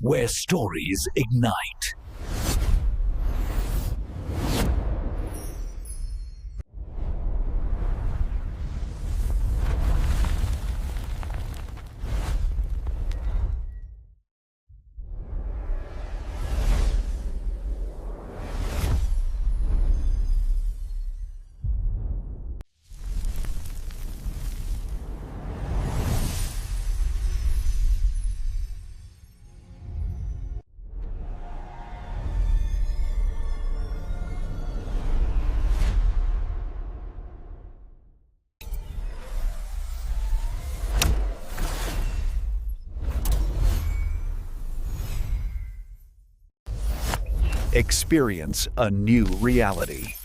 where stories ignite. Experience a new reality.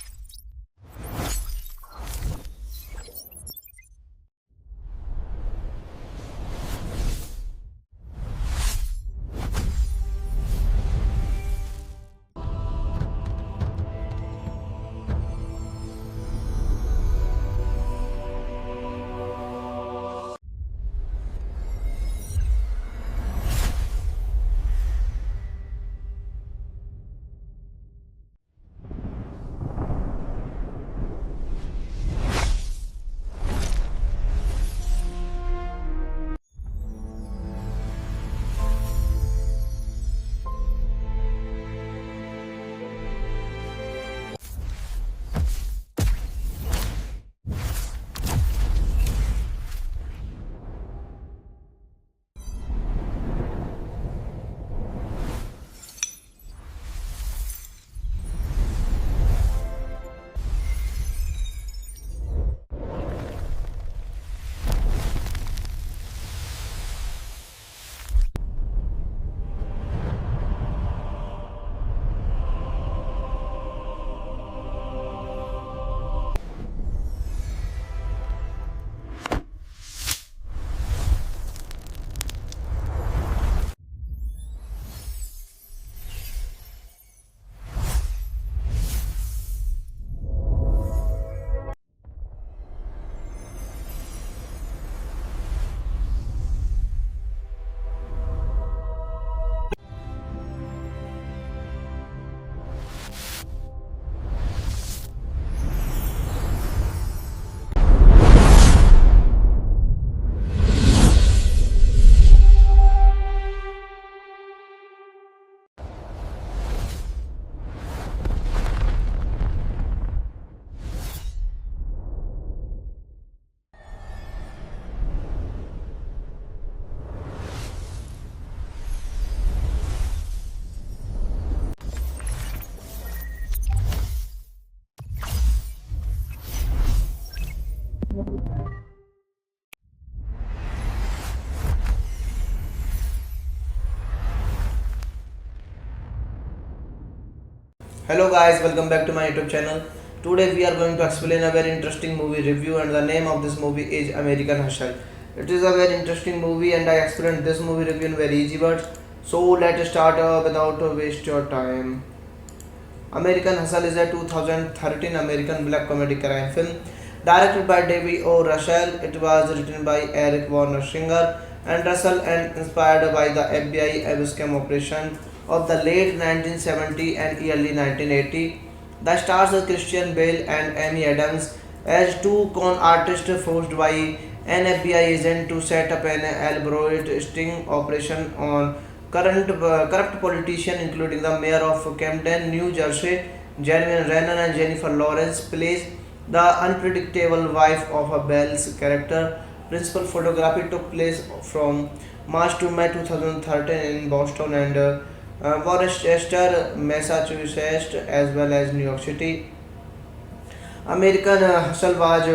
Hello guys, welcome back to my YouTube channel. Today we are going to explain a very interesting movie review, and the name of this movie is American Hustle. It is a very interesting movie and I explained this movie review in very easy words. So let's start without waste your time. American Hustle is a 2013 American black comedy crime film directed by David O. Russell. It was written by Eric Warner Singer and Russell and inspired by the FBI Abscam operation of the late 1970 and early 1980. The stars are Christian Bale and Amy Adams as two con artists forced by an FBI agent to set up an elaborate sting operation on corrupt politicians, including the mayor of Camden, New Jersey, Jeremy Renner, and Jennifer Lawrence plays the unpredictable wife of a Bell's character. Principal photography took place from March to May 2013 in Boston and Worcester, Massachusetts, as well as New York City. American Hustle was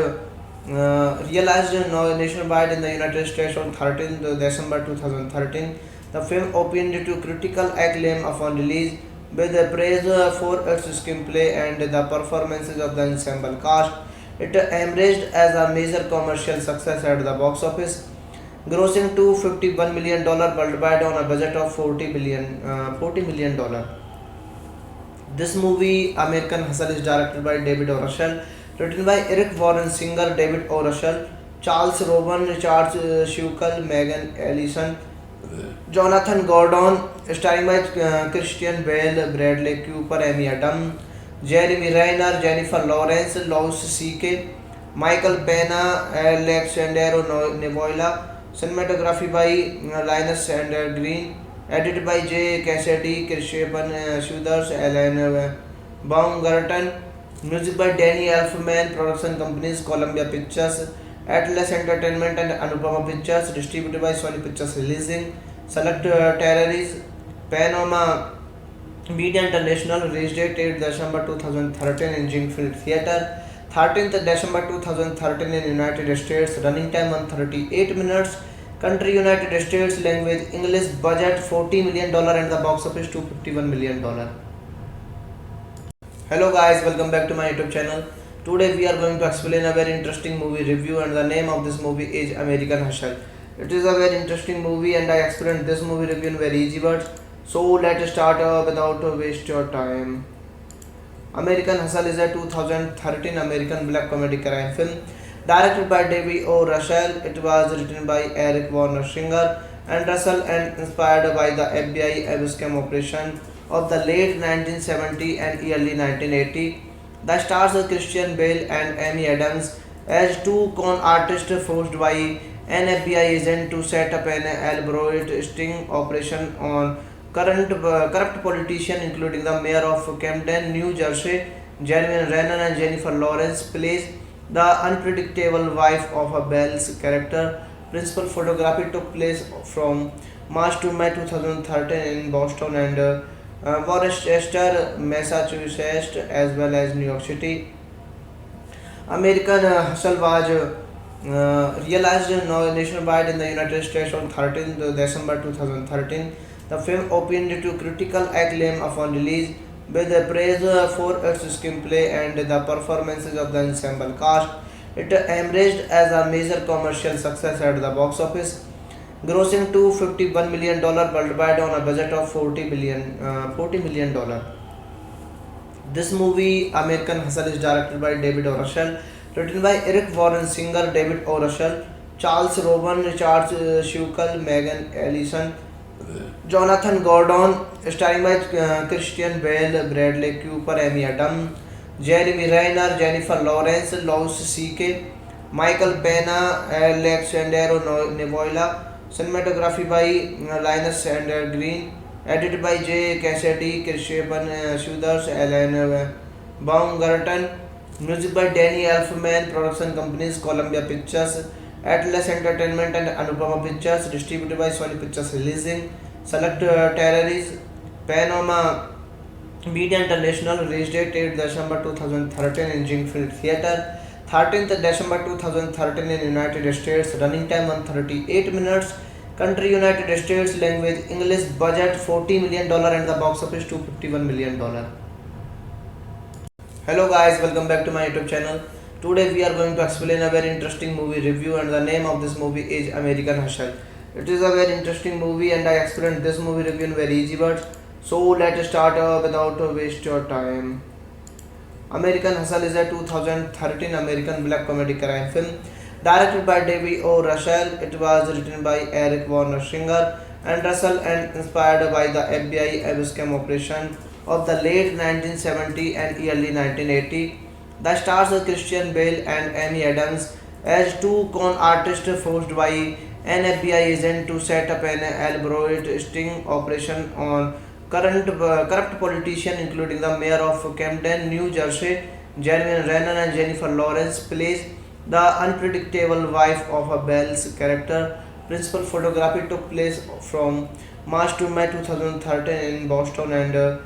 realized nationwide in the United States on 13th December 2013. The film opened to critical acclaim upon release, with praise for its screenplay and the performances of the ensemble cast. It emerged as a major commercial success at the box office, grossing $251 million worldwide on a budget of $40 million. This movie, American Hustle, is directed by David O. Russell, written by Eric Warren Singer, David O. Russell, Charles Rowan, Richard Schukel, Megan Ellison, Jonathan Gordon, starring by Christian Bale, Bradley Cooper, Amy Adams, Jeremy Renner, Jennifer Lawrence, Louis C.K., Michael Pena, Alexandro Nevoila, cinematography by Linus and Green, edited by J. Cassidy, Christian Schuthers, Alan Baumgarten, music by Danny Elfman, production companies Columbia Pictures, Atlas Entertainment and Anupama Pictures, distributed by Sony Pictures Releasing, Select Terrorists, Panama Media International, release date 8 December 2013 in Jingfield Theatre, 13th December 2013 in United States, running time 138 minutes, country United States, language English, budget $40 million and the box office $251 million. Hello guys, welcome back to my YouTube channel. Today we are going to explain a very interesting movie review and the name of this movie is American Hustle. It is a very interesting movie and I explained this movie review in very easy words. So let's start without waste your time. American Hustle is a 2013 American black comedy crime film directed by David O. Russell. It was written by Eric Warner Singer and Russell and inspired by the FBI scam operation of the late 1970 and early 1980. The stars are Christian Bale and Amy Adams as two con artists forced by an FBI agent to set up an elaborate sting operation on corrupt politicians, including the mayor of Camden, New Jersey. Jeremy Renner and Jennifer Lawrence plays the unpredictable wife of a Bell's character. Principal photography took place from March to May 2013 in Boston and Worcester, Massachusetts, as well as New York City. American Hustle was realized nationwide in the United States on 13th December 2013. The film opened to critical acclaim upon release, with praise for its screenplay and the performances of the ensemble cast. It emerged as a major commercial success at the box office, grossing $251 million worldwide on a budget of $40 million. This movie, American Hustle, is directed by David O. Russell, written by Eric Warren Singer, David O. Russell, Charles Robin, Richard Schukel, Megan Ellison, Jonathan Gordon, starring by Christian Bale, Bradley Cooper, Amy Adams, Jeremy Renner, Jennifer Lawrence, Louis C.K., Michael Pena, Alexandro Nevoila, cinematography by Linus and Green, edited by J. Cassidy, Christian Schuthers, Alan Baumgarten, music by Danny Elfman, production companies Columbia Pictures, Atlas Entertainment and Anupama Pictures, distributed by Sony Pictures Releasing, Select Terrorists, Panama Media International, release date 8 December 2013 in Jingfield Theatre, 13th December 2013 in United States, running time 138 minutes, country United States, language English, budget $40 million and the box office $251 million. Hello guys, welcome back to my YouTube channel. Today we are going to explain a very interesting movie review and the name of this movie is American Hustle. It is a very interesting movie and I explained this movie review in very easy words. So let's start without waste your time. American Hustle is a 2013 American black comedy crime film directed by David O. Russell. It was written by Eric Warner Singer and Russell and inspired by the FBI scam operation of the late 1970 and early 1980. The stars are Christian Bale and Amy Adams as two con artists forced by an FBI agent to set up an elaborate sting operation on corrupt politicians, including the mayor of Camden, New Jersey. Jeremy Renner and Jennifer Lawrence plays the unpredictable wife of a Bell's character. Principal photography took place from March to May 2013 in Boston and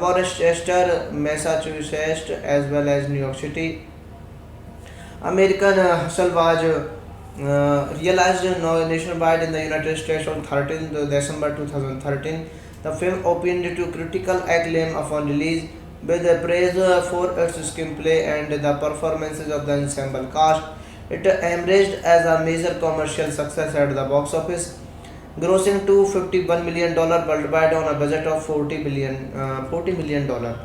Worcester, Massachusetts, as well as New York City. American Hustle was realized nationwide in the United States on 13th December 2013. The film opened to critical acclaim upon release, with praise for its screenplay and the performances of the ensemble cast. It emerged as a major commercial success at the box office, grossing $251 million worldwide on a budget of $40 million.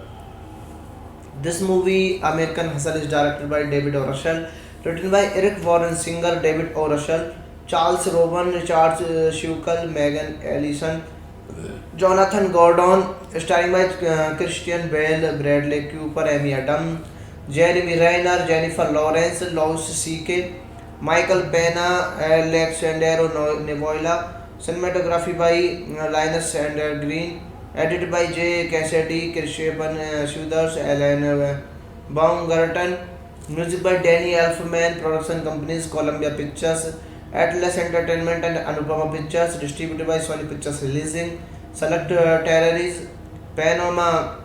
This movie, American Hustle, is directed by David O. Russell, written by Eric Warren Singer, David O. Russell, Charles Rowan, Richard Schukel, Megan Ellison, Jonathan Gordon, starring by Christian Bale, Bradley Cooper, Amy Adams, Jeremy Renner, Jennifer Lawrence, Louis C.K., Michael Pena, Alexandro Nevoila. Cinematography by Linus and Green. Edited by J. Cassidy, Kirshban Suders, Alan Baumgarten. Music by Danny Elfman. Production companies Columbia Pictures, Atlas Entertainment and Anupama Pictures. Distributed by Sony Pictures Releasing. Select Territories. Panama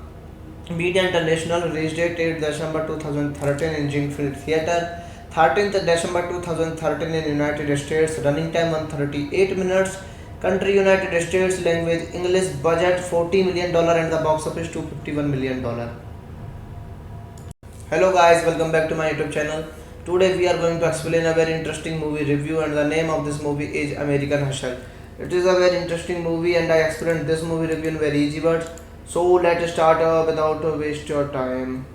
Media International. Release date 8 December 2013 in Jingfield Theatre. 13th December 2013 in United States. Running time 138 minutes. Country United States. Language English. Budget $40 million and the box office $251 million. Hello guys, welcome back to my YouTube channel. Today we are going to explain a very interesting movie review, and the name of this movie is American Hustle. It is a very interesting movie and I explained this movie review in very easy words. So let's start without waste your time.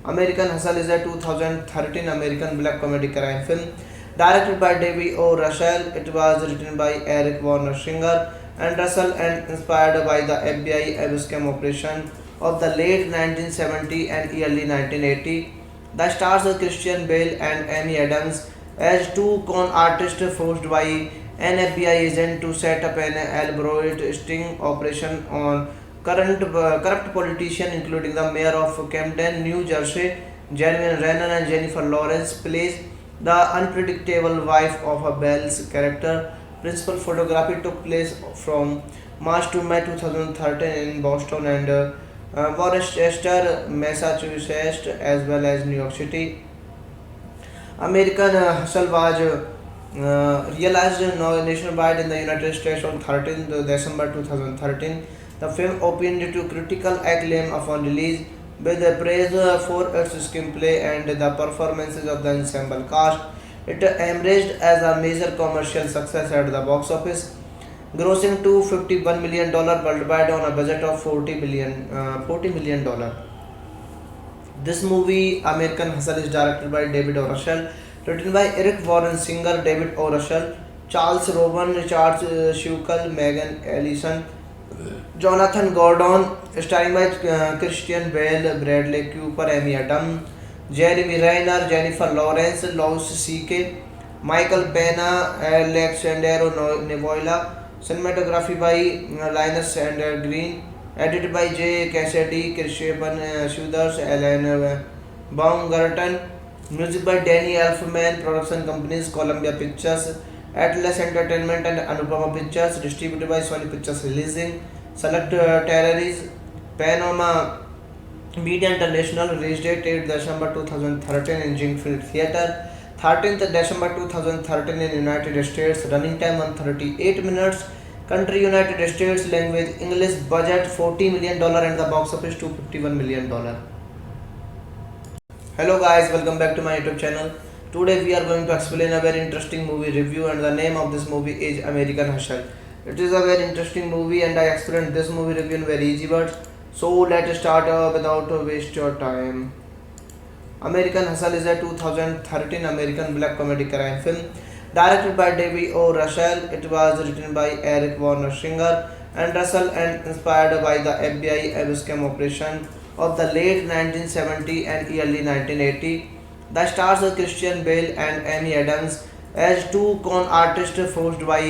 American Hustle is a 2013 American black comedy crime film directed by David O. Russell. It was written by Eric Warner Singer and Russell and inspired by the FBI Abscam operation of the late 1970 and early 1980. The stars are Christian Bale and Amy Adams as two con artists forced by an FBI agent to set up an elaborate sting operation on corrupt politicians, including the mayor of Camden, New Jersey. Jeremy Renner and Jennifer Lawrence plays the unpredictable wife of a Bell's character. Principal photography took place from March to May 2013 in Boston and Worcester, Massachusetts, as well as New York City. American Hustle was realized nationwide in the United States on 13th December 2013. The film opened to critical acclaim upon release, with praise for its screenplay and the performances of the ensemble cast. It emerged as a major commercial success at the box office, grossing $251 million worldwide on a budget of $40 million. This movie, American Hustle, is directed by David O. Russell, written by Eric Warren Singer, David O. Russell, Charles Rowan, Richard Schukel, Megan Ellison, Jonathan Gordon, starring by Christian Bale, Bradley Cooper, Amy Adams, Jeremy Renner, Jennifer Lawrence, Louis C.K., Michael Pena, Alexandro Nevoila. Cinematography by Linus and Green. Edited by J. Cassidy, Kirshban Suders, Alan Baumgarten. Music by Danny Elfman. Production companies Columbia Pictures, Atlas Entertainment and Anupama Pictures. Distributed by Sony Pictures Releasing. Select Territories. Panama Media International. Release date 8 December 2013 in Jingfield Theatre. 13th December 2013 in United States. Running time 138 minutes. Country United States. Language English. Budget $40 million and the box office $251 million. Hello guys, welcome back to my YouTube channel. Today we are going to explain a very interesting movie review, and the name of this movie is American Hustle. It is a very interesting movie and I explained this movie review in very easy words. So let's start without waste your time. American Hustle is a 2013 American black comedy crime film directed by David O. Russell. It was written by Eric Warner Singer and Russell and inspired by the FBI Abscam operation of the late 1970 and early 1980. The stars are Christian Bale and Amy Adams as two con artists forced by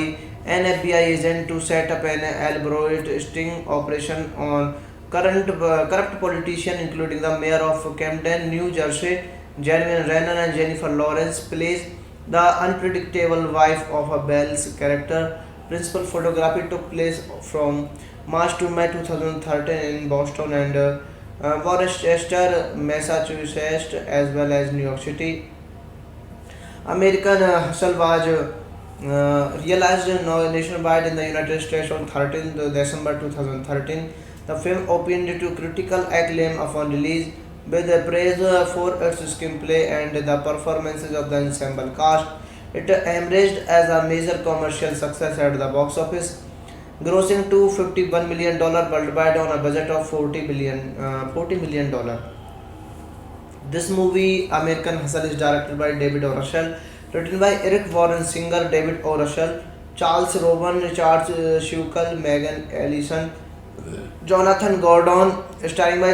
an FBI agent to set up an elaborate sting operation on corrupt politicians, including the mayor of Camden, New Jersey. Jeremy Renner and Jennifer Lawrence plays the unpredictable wife of a Bell's character. Principal photography took place from March to May 2013 in Boston and Worcester, Massachusetts, as well as New York City. American Hustle was realized nationwide in the United States on 13th December 2013. The film opened to critical acclaim upon release, with praise for its screenplay and the performances of the ensemble cast. It emerged as a major commercial success at the box office, grossing $251 million worldwide on a budget of $40 million. This movie, American Hustle, is directed by David O. Russell, written by Eric Warren Singer, David O. Russell, Charles Rowan, Richard Schukel, Megan Ellison, Jonathan Gordon, starring by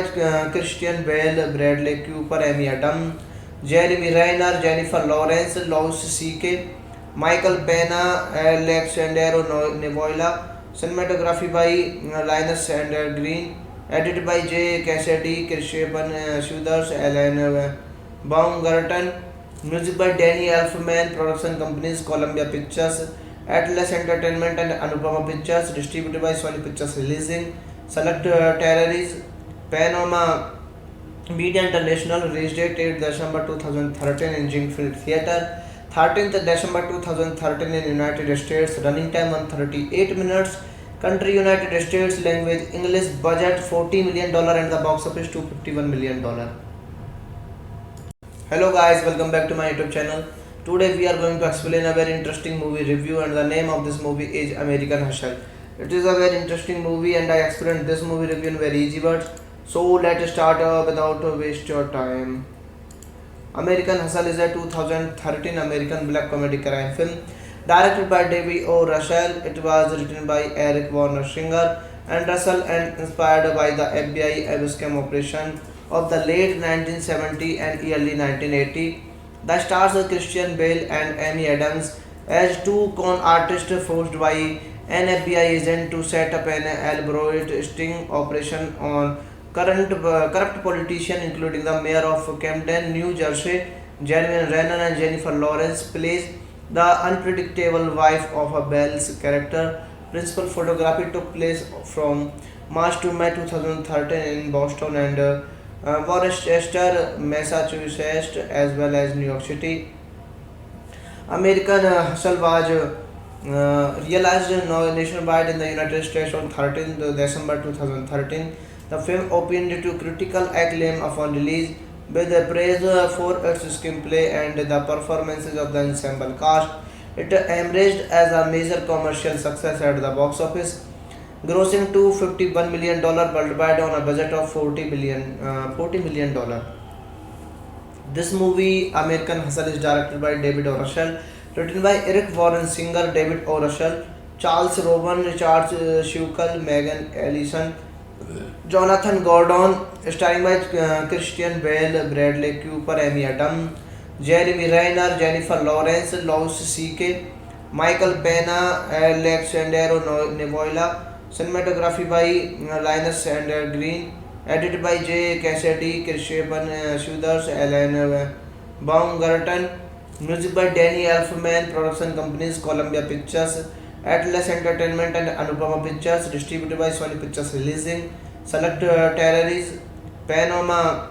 Christian Bale, Bradley Cooper, Amy Adams, Jeremy Renner, Jennifer Lawrence, Louis C.K., Michael Pena, Alexandero Nevoila, cinematography by Linus and Green, edited by J. Cassidy, Christian Schuthers, Alan Baumgarten, music by Danny Elfman, production companies Columbia Pictures, Atlas Entertainment and Anupama Pictures, distributed by Sony Pictures Releasing, Select Territories, Panama Media International, release date 8 December 2013 in Jingfield Theatre, 13th December 2013 in United States, running time 138 minutes, country United States, language English, budget $40 million and the box office $251 million. Hello guys, welcome back to my YouTube channel. Today we are going to explain a very interesting movie review and the name of this movie is American Hustle. It is a very interesting movie and I explained this movie review in very easy words. So let's start without waste your time. American Hustle is a 2013 American black comedy crime film directed by David O. Russell. It was written by Eric Warner Singer and Russell and inspired by the FBI Abscam operation of the late 1970 and early 1980. The stars are Christian Bale and Amy Adams as two con artists forced by an FBI agent to set up an elaborate sting operation on corrupt politicians, including the mayor of Camden, New Jersey. Jeremy Renner and Jennifer Lawrence plays the unpredictable wife of a Bell's character. Principal photography took place from March to May 2013 in Boston and Worcester, Massachusetts, as well as New York City. American Hustle was realized nationwide in the United States on 13th December 2013. The film opened to critical acclaim upon release, with praise for its screenplay and the performances of the ensemble cast. It emerged as a major commercial success at the box office, grossing $251 million worldwide on a budget of $40 million. This movie, American Hustle, is directed by David O. Russell, written by Eric Warren Singer, David O. Russell, Charles Rowan, Richard Schukel, Megan Ellison, Jonathan Gordon, starring by Christian Bale, Bradley Cooper, Amy Adams, Jeremy Renner, Jennifer Lawrence, Louis C.K., Michael Pena, Alexandero Nevoila, cinematography by Linus and Green, edited by J. Cassidy, Christian Schuthers, Alan Baumgarten, music by Danny Elfman, production companies Columbia Pictures, Atlas Entertainment and Anupama Pictures, distributed by Sony Pictures Releasing, Select Territories, Panama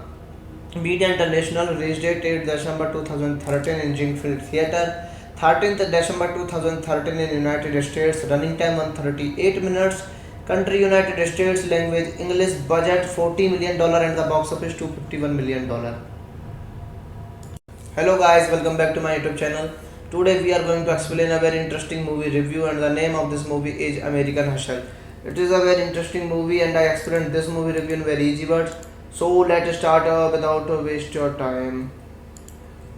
Media International, release date 8 December 2013 in Jingfield Theatre, 13th December 2013 in United States, running time 138 minutes, country United States, language English, budget $40 million and the box office $251 million. Hello guys, welcome back to my YouTube channel. Today we are going to explain a very interesting movie review and the name of this movie is American Hustle. It is a very interesting movie and I explained this movie review in very easy words. So let's start without waste your time.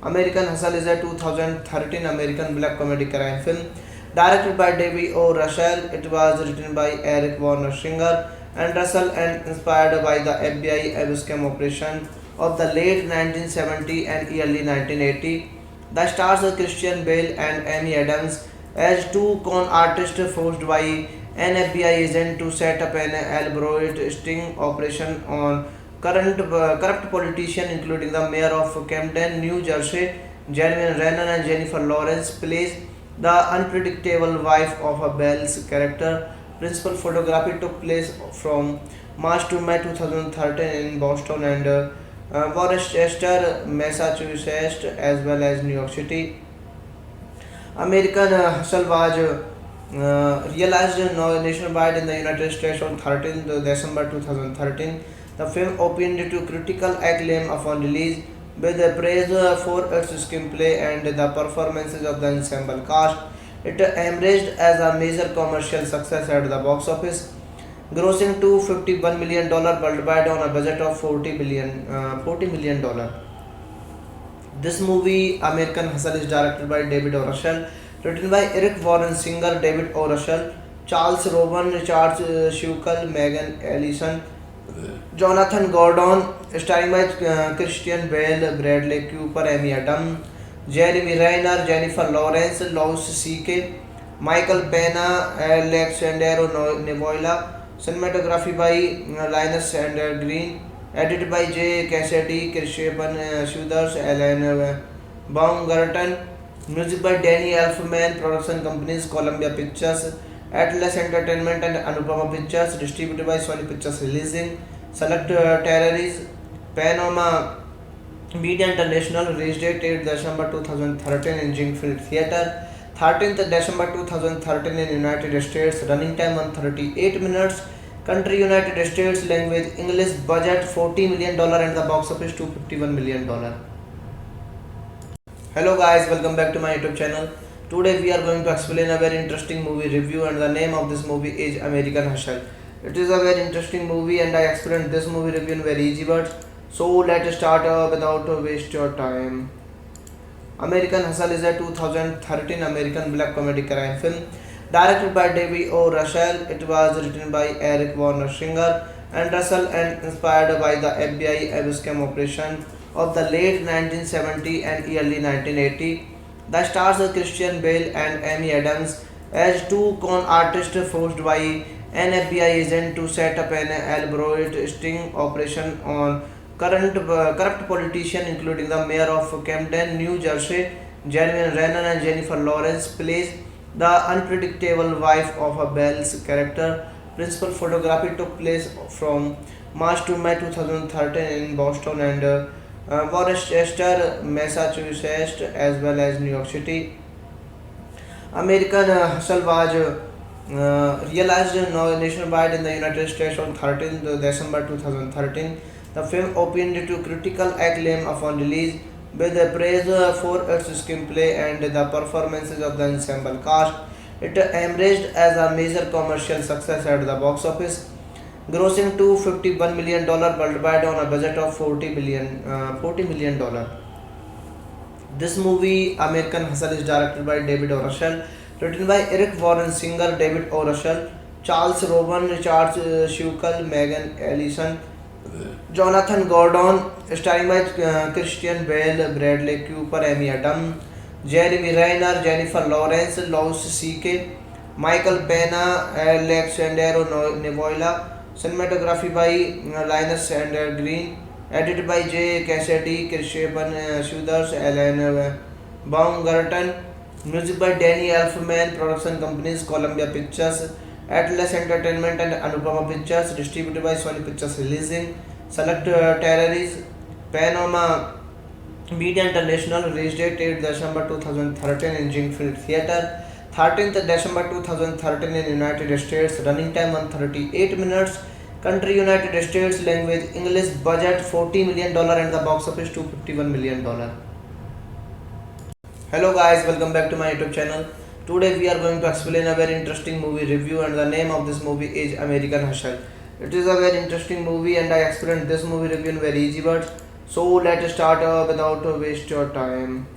American Hustle is a 2013 American black comedy crime film directed by David O. Russell. It was written by Eric Warner Singer and Russell and inspired by the FBI Abscam operation of the late 1970 and early 1980. The stars are Christian Bale and Amy Adams as two con artists forced by an FBI agent to set up an elaborate sting operation on corrupt politicians, including the mayor of Camden, New Jersey. Jeremy Renner and Jennifer Lawrence plays the unpredictable wife of a Bell's character. Principal photography took place from March to May 2013 in Boston and Worcester, Massachusetts, as well as New York City. American Hustle was realized nationwide in the United States on 13th December 2013. The film opened to critical acclaim upon release, with praise for its screenplay and the performances of the ensemble cast. It emerged as a major commercial success at the box office, grossing $251 million worldwide on a budget of $40 million. This movie, American Hustle, is directed by David O. Russell, written by Eric Warren Singer, David O. Russell, Charles Rowan, Richard Schukel, Megan Ellison, Jonathan Gordon, starring by Christian Bale, Bradley Cooper, Amy Adams, Jeremy Renner, Jennifer Lawrence, Louis C.K., Michael Pena, Alexandro Nevoila. Cinematography by Linus and Green. Edited by J. Cassidy, Kirshpan Suders, Alan Baumgarten. Music by Danny Elfman. Production companies Columbia Pictures, Atlas Entertainment and Anupama Pictures. Distributed by Sony Pictures Releasing. Select Territories. Panama Media International. Release date 8 December 2013 in Jingfield Theatre. 13th December 2013 in United States. Running time 138 minutes. Country United States. Language English. Budget $40 million and the box office $251 million. Hello guys, welcome back to my YouTube channel. Today we are going to explain a very interesting movie review, and the name of this movie is American Hustle. It is a very interesting movie and I explained this movie review in very easy words. So let's start without waste your time. American Hustle is a 2013 American black comedy crime film directed by David O. Russell. It was written by Eric Warner Singer and Russell and inspired by the FBI scam operation of the late 1970 and early 1980. The stars are Christian Bale and Amy Adams as two con artists forced by an FBI agent to set up an elaborate sting operation on corrupt politicians, including the mayor of Camden, New Jersey. Jeremy Renner and Jennifer Lawrence plays the unpredictable wife of a Bell's character. Principal photography took place from March to May 2013 in Boston and Worcester, Massachusetts, as well as New York City. American Hustle was realized nationwide in the United States on 13th December 2013. The film opened to critical acclaim upon release, with praise for its screenplay and the performances of the ensemble cast. It emerged as a major commercial success at the box office, grossing $251 million worldwide on a budget of $40 million. This movie, American Hustle, is directed by David O. Russell, written by Eric Warren Singer, David O. Russell, Charles Rowan, Richard Schukel, Megan Ellison, Jonathan Gordon, starring by Christian Bale, Bradley Cooper, Amy Adams, Jeremy Renner, Jennifer Lawrence, Louis C.K., Michael Pena, Alexandro Nevoila. Cinematography by Linus and Green. Edited by J. Cassidy, Kirshpan Suders, Alan Baumgarten. Music by Danny Elfman. Production companies Columbia Pictures, Atlas Entertainment and Anupama Pictures. Distributed by Sony Pictures Releasing. Select Territories. Panama Media International. Release date 8 December 2013 in Jingfield Theatre. 13th December 2013 in United States. Running time 138 minutes. Country United States. Language English. Budget $40 million and the box office $251 million. Hello guys, welcome back to my YouTube channel. Today we are going to explain a very interesting movie review, and the name of this movie is American Hustle. It is a very interesting movie and I explained this movie review in very easy words. So let's start without waste your time.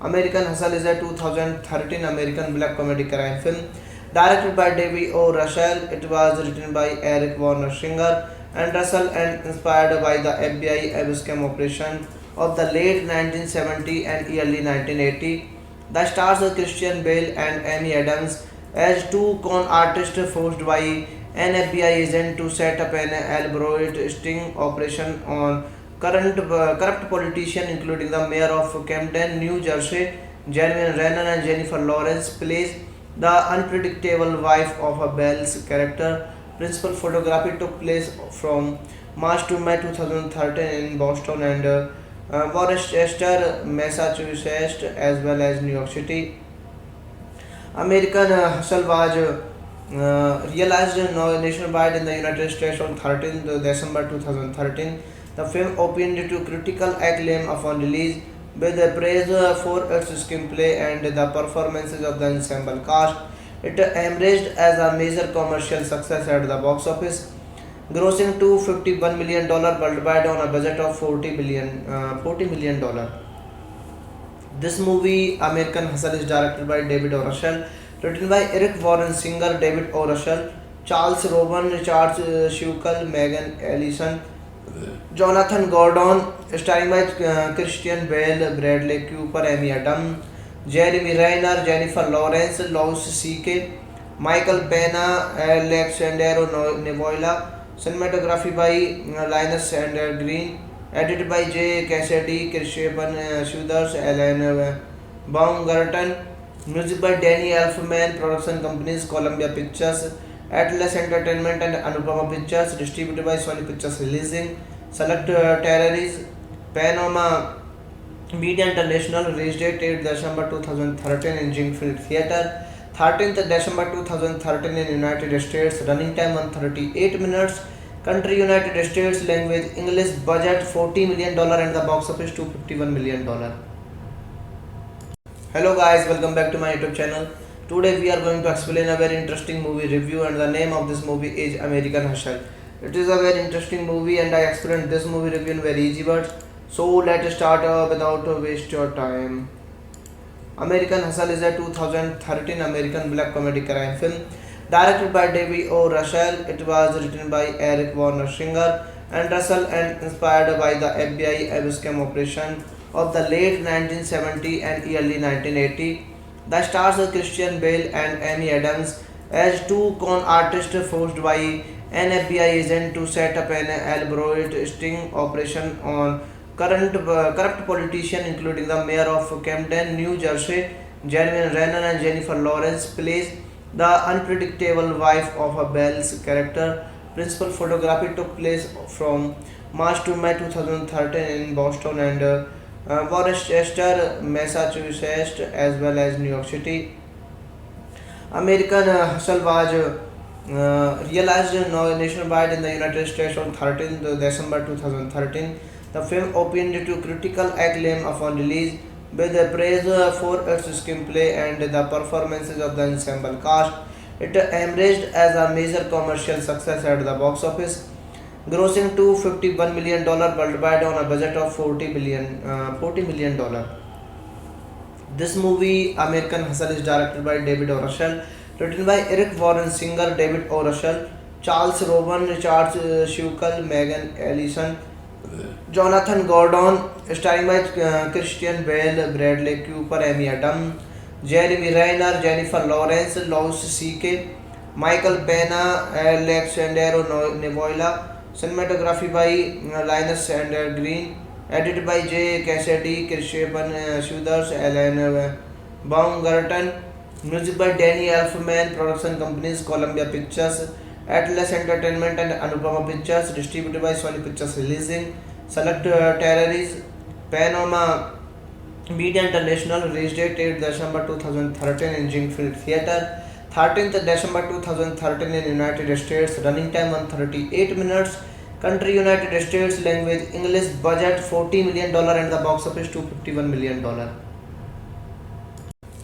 American Hustle is a 2013 American black comedy crime film directed by David O. Russell. It was written by Eric Warner Singer and Russell and inspired by the FBI scam operation of the late 1970 and early 1980. The stars are Christian Bale and Amy Adams as two con artists forced by an FBI agent to set up an elaborate sting operation on corrupt politicians, including the mayor of Camden, New Jersey. Jeremy Renner and Jennifer Lawrence plays the unpredictable wife of a Bell's character. Principal photography took place from March to May 2013 in Boston and Worcester, Massachusetts, as well as New York City. American Hustle was realized nationwide in the United States on 13th December 2013. The film opened to critical acclaim upon release, with praise for its screenplay and the performances of the ensemble cast. It emerged as a major commercial success at the box office, grossing $251 million worldwide on a budget of $40 million. This movie, American Hustle, is directed by David O. Russell, written by Eric Warren Singer, David O. Russell, Charles Robin, Richard Schukel, Megan Ellison, Jonathan Gordon, starring by Christian Bale, Bradley Cooper, Amy Adams, Jeremy Renner, Jennifer Lawrence, Louis C.K., Michael Pena, Alexandro Nevoila. Cinematography by Linus and Green. Edited by J. Cassidy, Kirshpan Sudhars, Alan Baumgarten. Music by Danny Elfman. Production companies Columbia Pictures, Atlas Entertainment and Anupama Pictures. Distributed by Sony Pictures Releasing. Select Territories. Panama Media International. Release date 8 December 2013 in Jingfield Theatre. 13th December 2013 in United States. Running time 138 minutes. Country United States. Language English. Budget $40 million and the box office $251 million. Hello guys, welcome back to my YouTube channel. Today we are going to explain a very interesting movie review, and the name of this movie is American Hustle. It is a very interesting movie and I explained this movie review in very easy words. So let's start without waste your time. American Hustle is a 2013 American black comedy crime film directed by David O. Russell. It was written by Eric Warner Singer and Russell and inspired by the FBI Abscam operation of the late 1970 and early 1980. The stars are Christian Bale and Amy Adams as two con artists forced by an FBI agent to set up an elaborate sting operation on corrupt politicians, including the mayor of Camden, New Jersey. Jeremy Renner and Jennifer Lawrence plays the unpredictable wife of a Bell's character. Principal photography took place from March to May 2013 in Boston and Worcester, Massachusetts, as well as New York City. American Hustle was realized nationwide in the United States on 13th December 2013. The film opened to critical acclaim upon release, with praise for its screenplay and the performances of the ensemble cast. It emerged as a major commercial success at the box office, grossing $251 million worldwide on a budget of $40 million. This movie, American Hustle, is directed by David O. Russell, written by Eric Warren Singer, David O. Russell, Charles Robin, Richard Schukel, Megan Ellison, Jonathan Gordon, starring by Christian Bale, Bradley Cooper, Amy Adams, Jeremy Renner, Jennifer Lawrence, Louis C.K., Michael Pena, Alexandro Nevoila. Cinematography by Linus and Green. Edited by J. Cassidy, Kirshpan Sudhars, Alan Baumgarten. Music by Danny Elfman. Production companies Columbia Pictures, Atlas Entertainment and Anupama Pictures. Distributed by Sony Pictures Releasing. Select Territories. Panama Media International. Release date 8 December 2013 in Jingfield Theatre. 13th December 2013 in United States. Running time 138 minutes. Country United States. Language English. Budget $40 million and the box office $251 million.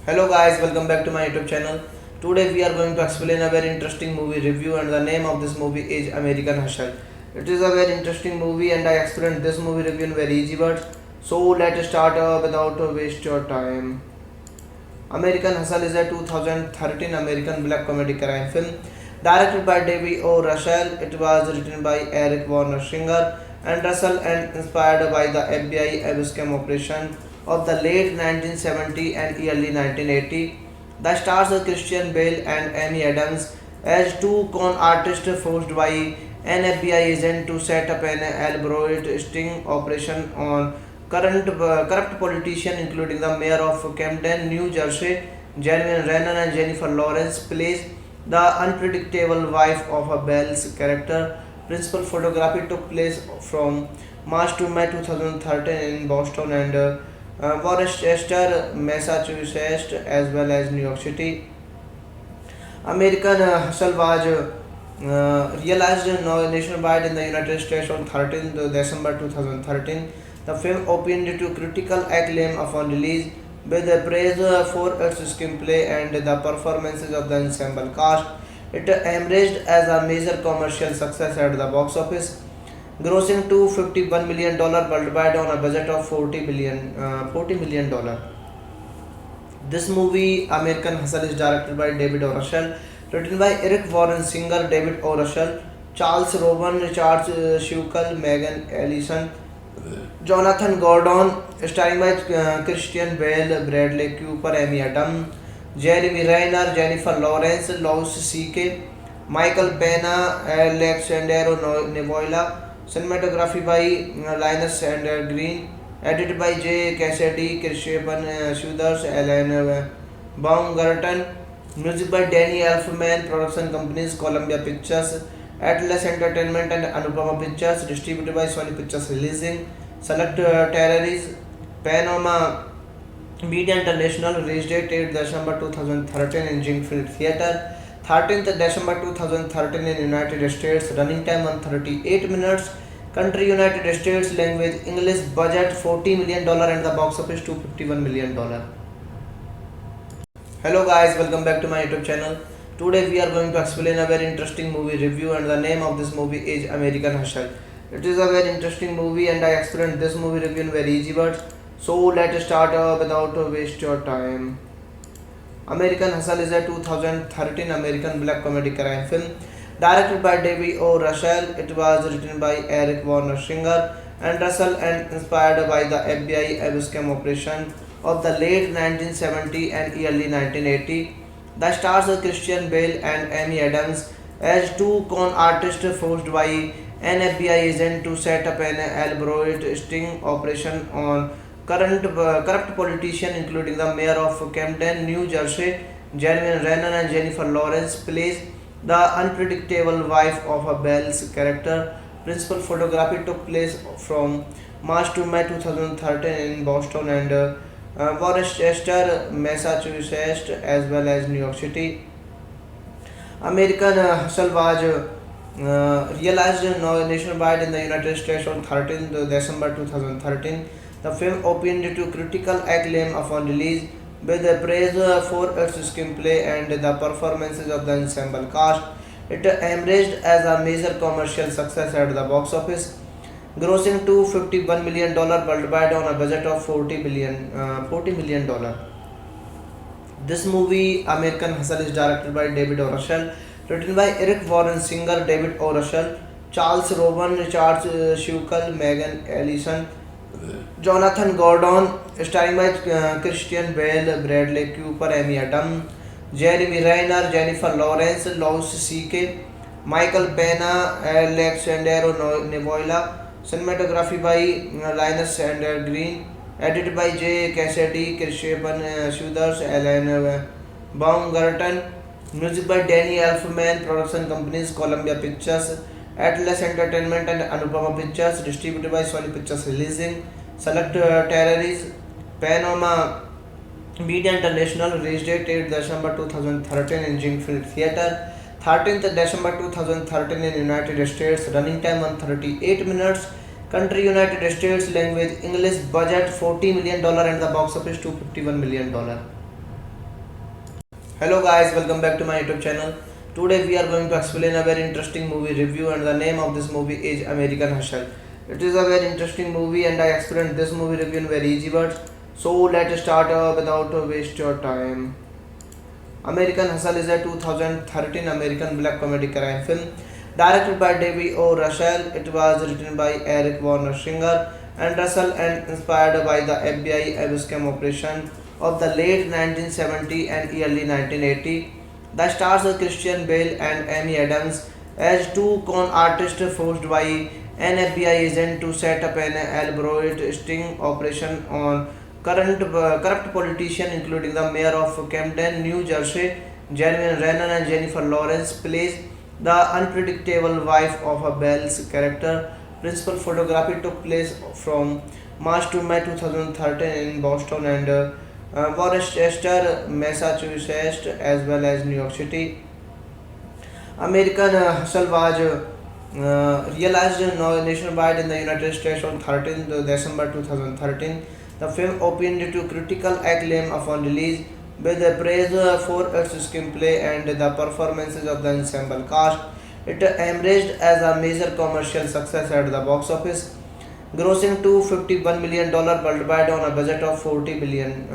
Hello guys, welcome back to my YouTube channel. Today we are going to explain a very interesting movie review, and the name of this movie is American Hustle. It is a very interesting movie and I explained this movie review in very easy words. So let's start without waste your time. American Hustle is a 2013 American black comedy crime film directed by David O. Russell. It was written by Eric Warner Singer and Russell and inspired by the FBI Abscam operation of the late 1970 and early 1980. The stars are Christian Bale and Amy Adams as two con artists forced by an FBI agent to set up an elaborate sting operation on corrupt politicians, including the mayor of Camden, New Jersey. Jeremy Renner and Jennifer Lawrence plays the unpredictable wife of a Bell's character. Principal photography took place from March to May 2013 in Boston and Worcester, Massachusetts, as well as New York City. American Hustle was realized nationwide in the United States on 13th December 2013. The film opened to critical acclaim upon release, with praise for its screenplay and the performances of the ensemble cast. It emerged as a major commercial success at the box office, grossing $251 million worldwide on a budget of $40 million. This movie, American Hustle, is directed by David O. Russell, written by Eric Warren Singer, David O. Russell, Charles Rowan, Richard Schukel, Megan Ellison, Jonathan Gordon, starring by Christian Bale, Bradley Cooper, Amy Adams, Jeremy Renner, Jennifer Lawrence, Louis C.K., Michael Pena, Alexandero Nevoila, cinematography by Linus and Green, edited by J. Cassidy, Christian Schuthers, Alan Baumgarten, music by Danny Elfman, production companies Columbia Pictures, Atlas Entertainment and Anupama Pictures, distributed by Sony Pictures Releasing, Select Territories, Panama Media International, release date 8 December 2013 in Jinfield Theatre, 13th December 2013 in United States, running time 138 minutes, country United States, language English, budget $40 million and the box office $251 million. Hello guys, welcome back to my YouTube channel. Today we are going to explain a very interesting movie review and the name of this movie is American Hustle. It is a very interesting movie and I explained this movie review in very easy words. So let's start without waste your time. American Hustle is a 2013 American black comedy crime film directed by David O. Russell. It was written by Eric Warner Singer and Russell and inspired by the FBI Abscam operation of the late 1970 and early 1980. The stars are Christian Bale and Amy Adams as two con artists forced by an FBI agent to set up an elaborate sting operation on corrupt politicians, including the mayor of Camden, New Jersey. Jeremy Renner and Jennifer Lawrence plays the unpredictable wife of a Bell's character. Principal photography took place from March to May 2013 in Boston and Worcester, Massachusetts, as well as New York City. American Hustle was realized nationwide in the United States on 13th December 2013. The film opened to critical acclaim upon release, with praise for its screenplay and the performances of the ensemble cast. It emerged as a major commercial success at the box office, grossing $251 million worldwide on a budget of $40 million. This movie, American Hustle, is directed by David O. Russell, written by Eric Warren Singer, David O. Russell, Charles Rowan, Richard Schukel, Megan Ellison, Jonathan Gordon, starring by Christian Bale, Bradley Cooper, Amy Adams, Jeremy Renner, Jennifer Lawrence, Louis C.K., Michael Pena, Alexandero Nevoila, cinematography by Linus and Green, edited by J. Cassidy, Christian Schuthers, Alan Baumgarten, music by Danny Elfman, production companies Columbia Pictures, Atlas Entertainment and Anupama Pictures, distributed by Sony Pictures Releasing, Select Territories, Panama Media International, release date 8 December 2013 in Jinfield Theatre, 13th December 2013 in United States, running time 138 minutes, country United States, language English, budget $40 million and the box office $251 million. Hello guys, welcome back to my YouTube channel. Today we are going to explain a very interesting movie review and the name of this movie is American Hustle. It is a very interesting movie and I explained this movie review in very easy words. So let's start without waste your time. American Hustle is a 2013 American black comedy crime film directed by David O. Russell. It was written by Eric Warner Singer and Russell and inspired by the FBI Abscam operation of the late 1970 and early 1980. The stars are Christian Bale and Amy Adams as two con artists forced by an FBI agent to set up an elaborate sting operation on corrupt politicians, including the mayor of Camden, New Jersey. Jeremy Renner and Jennifer Lawrence plays the unpredictable wife of a Bell's character. Principal photography took place from March to May 2013 in Boston and Worcester, Massachusetts, as well as New York City. American Hustle was realized nationwide in the United States on 13th December 2013. The film opened to critical acclaim upon release, with praise for its screenplay and the performances of the ensemble cast. It emerged as a major commercial success at the box office, grossing $251 million worldwide on a budget of $40 million.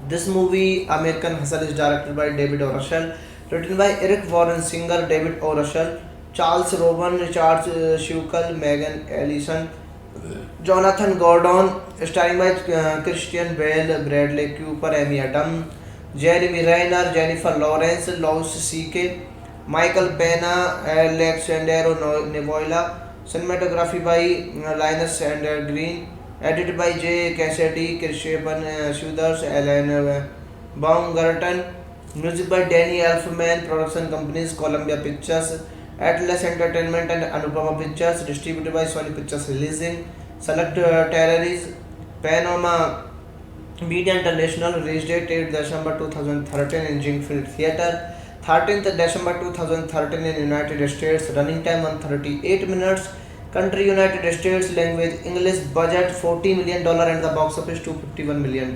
This movie, American Hustle, is directed by David O. Russell, written by Eric Warren Singer, David O. Russell, Charles Rowan, Richard Schukel, Megan Ellison, Jonathan Gordon, starring by Christian Bale, Bradley Cooper, Amy Adams, Jeremy Renner, Jennifer Lawrence, Louis C.K., Michael Pena, Alexandro Nevoila, cinematography by Linus and Green, edited by J. Cassidy, Christian Suders, Alan Baumgarten, music by Danny Elfman, production companies Columbia Pictures, Atlas Entertainment and Anupama Pictures, distributed by Sony Pictures Releasing, select territories, Panama Media International, release date 8 December 2013 in Jingfield Theatre, 13th December 2013 in United States, running time 138 minutes, country United States, language English, budget $40 million and the box office $251 million.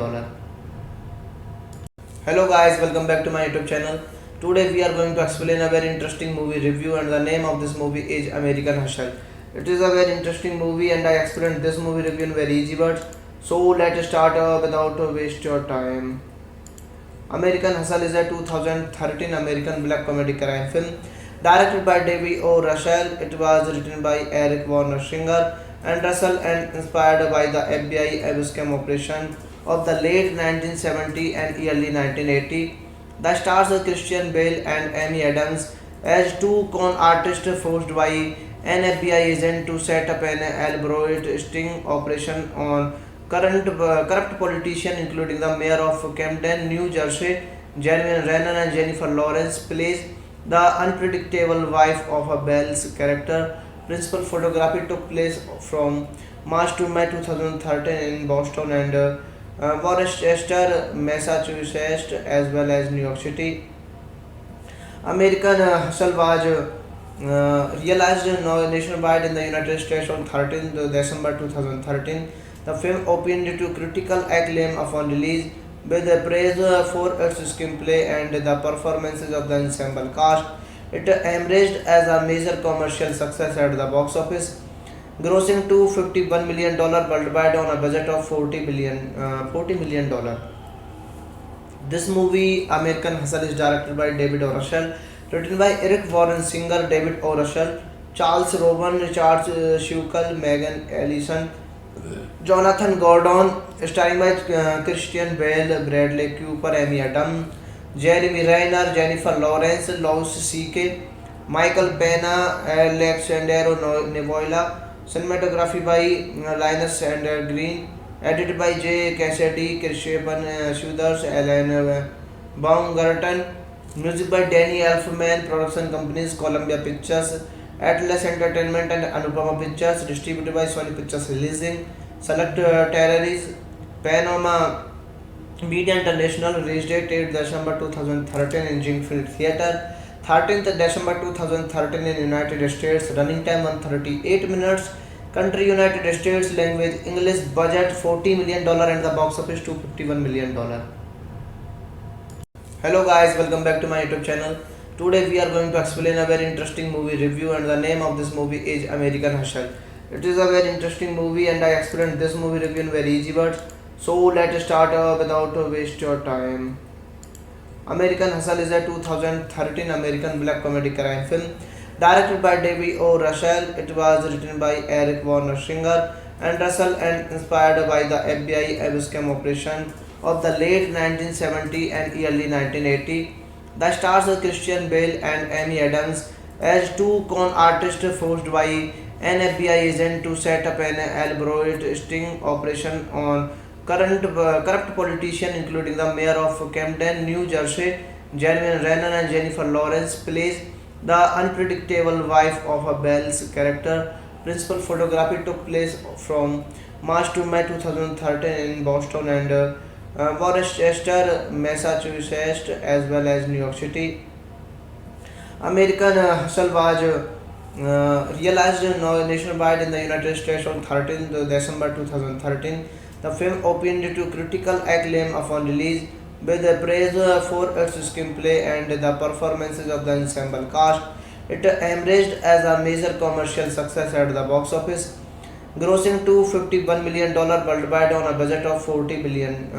Hello guys, welcome back to my YouTube channel. Today we are going to explain a very interesting movie review and the name of this movie is American Hustle. It is a very interesting movie and I explained this movie review in very easy words. So let's start without waste your time. American Hustle is a 2013 American black comedy crime film directed by David O. Russell. It was written by Eric Warner Singer and Russell and inspired by the FBI Abscam operation of the late 1970 and early 1980. The stars are Christian Bale and Amy Adams as two con artists forced by an FBI agent to set up an elaborate sting operation on corrupt politicians, including the mayor of Camden, New Jersey. Jeremy Renner and Jennifer Lawrence plays the unpredictable wife of a Bell's character. Principal photography took place from March to May 2013 in Boston and Worcester, Massachusetts, as well as New York City. American Hustle was realized nationwide in the United States on 13th December 2013. The film opened to critical acclaim upon release, with praise for its screenplay and the performances of the ensemble cast. It emerged as a major commercial success at the box office, grossing $251 million worldwide on a budget of $40 million. This movie, American Hustle, is directed by David O. Russell, written by Eric Warren Singer, David O. Russell, Charles Rowan, Richard Schukel, Megan Ellison, Jonathan Gordon, starring by Christian Bale, Bradley Cooper, Amy Adams, Jeremy Renner, Jennifer Lawrence, Louis C.K., Michael Pena, Alexandro Nevoila, cinematography by Linus and Green, edited by J. Cassidy, Christian Suders, Alan Baumgarten, music by Danny Elfman, production companies Columbia Pictures, Atlas Entertainment and Anupama Pictures, distributed by Sony Pictures Releasing, select territories, Panama Media International, release date 8 December 2013 in Jingfield Theatre, 13th December 2013 in United States, running time 138 minutes, country United States, language English, budget $40 million and the box office $251 million. Hello guys, welcome back to my YouTube channel. Today we are going to explain a very interesting movie review and the name of this movie is American Hustle. It is a very interesting movie and I explained this movie review in very easy words. So let's start without waste your time. American Hustle is a 2013 American black comedy crime film directed by David O. Russell. It was written by Eric Warner Singer and Russell and inspired by the FBI Abscam operation of the late 1970 and early 1980. The stars are Christian Bale and Amy Adams as two con artists forced by an FBI agent to set up an elaborate sting operation on corrupt politicians, including the mayor of Camden, New Jersey. Jeremy Renner and Jennifer Lawrence plays the unpredictable wife of a Bell's character. Principal photography took place from March to May 2013 in Boston and Worcester, Massachusetts, as well as New York City. American Hustle was realized nationwide in the United States on 13th December 2013. The film opened to critical acclaim upon release, with praise for its screenplay and the performances of the ensemble cast. It emerged as a major commercial success at the box office, grossing $251 million worldwide on a budget of $40 million.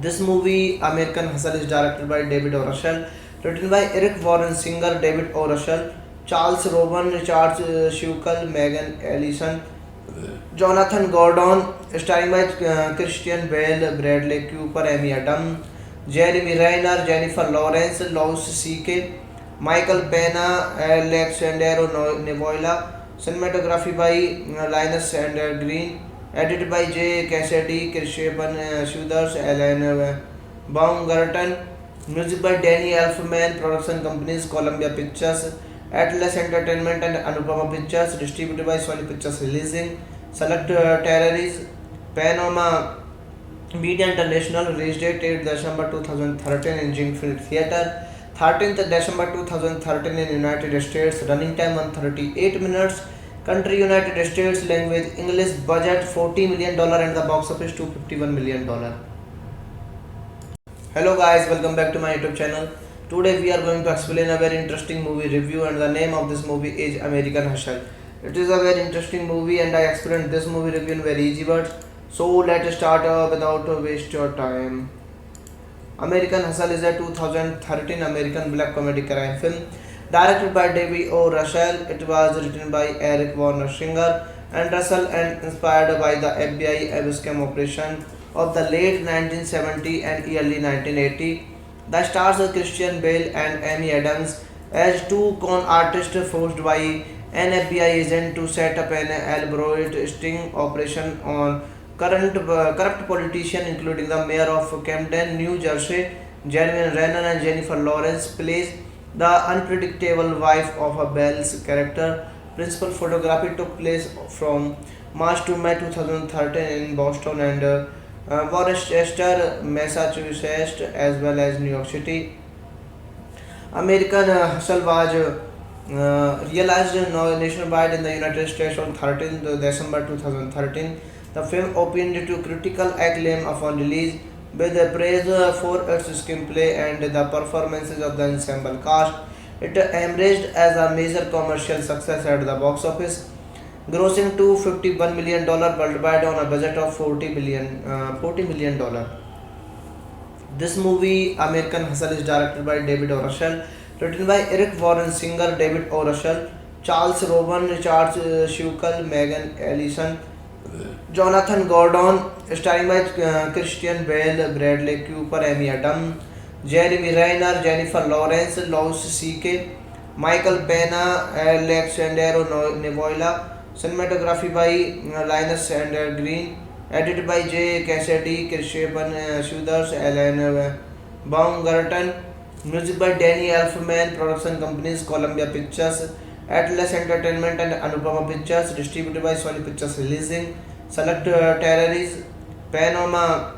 This movie, American Hustle, is directed by David O. Russell, written by Eric Warren Singer, David O. Russell, Charles Robin, Richard Schukel, Megan Ellison, Jonathan Gordon, starring by Christian Bale, Bradley Cooper, Amy Adams, Jeremy Renner, Jennifer Lawrence, Louis C.K., Michael Pena, Alexandero Nevoila. Cinematography by Linus and Green. Edited by J. Cassidy, Kirshaban Suders, Alan Baumgarten. Music by Danny Elfman. Production companies Columbia Pictures, Atlas Entertainment, and Anupama Pictures. Distributed by Sony Pictures Releasing. Select Terrories. Panama Media International. Release date 8 December 2013 in Jingfield Theatre. 13th December 2013 in United States. Running time 138 minutes. Country United States. Language English. Budget $40 million and the box office $251 million. Hello guys, welcome back to my YouTube channel. Today we are going to explain a very interesting movie review, and the name of this movie is American Hustle. It is a very interesting movie and I explained this movie review in very easy words. So let's start without waste your time. American Hustle is a 2013 American black comedy crime film directed by David O. Russell. It was written by Eric Warner Singer and Russell and inspired by the FBI Abscam operation of the late 1970 and early 1980. The stars are Christian Bale and Amy Adams as two con artists forced by an FBI agent to set up an elaborate sting operation on corrupt politicians, including the mayor of Camden, New Jersey. Jeremy Renner and Jennifer Lawrence plays the unpredictable wife of a Bell's character. Principal photography took place from March to May 2013 in Boston and Worcester, Massachusetts, as well as New York City. American Hustle was realized nationwide in the United States on 13th December 2013. The film opened to critical acclaim upon release, with praise for its screenplay and the performances of the ensemble cast. It emerged as a major commercial success at the box office, grossing $251 million worldwide on a budget of $40 million. This movie, American Hustle, is directed by David O. Russell, written by Eric Warren Singer, David O. Russell, Charles Robin, Richard Schukel, Megan Ellison, Jonathan Gordon, starring by Christian Bale, Bradley Cooper, Amy Adams, Jeremy Renner, Jennifer Lawrence, Louis C.K., Michael Pena, Alexandero Nevoila. Cinematography by Linus and Green. Edited by J. Cassidy, Kirshaban Suders, Alan Baumgarten. Music by Danny Elfman. Production companies Columbia Pictures, Atlas Entertainment, and Anupama Pictures. Distributed by Sony Pictures Releasing. Select Terrories. Panama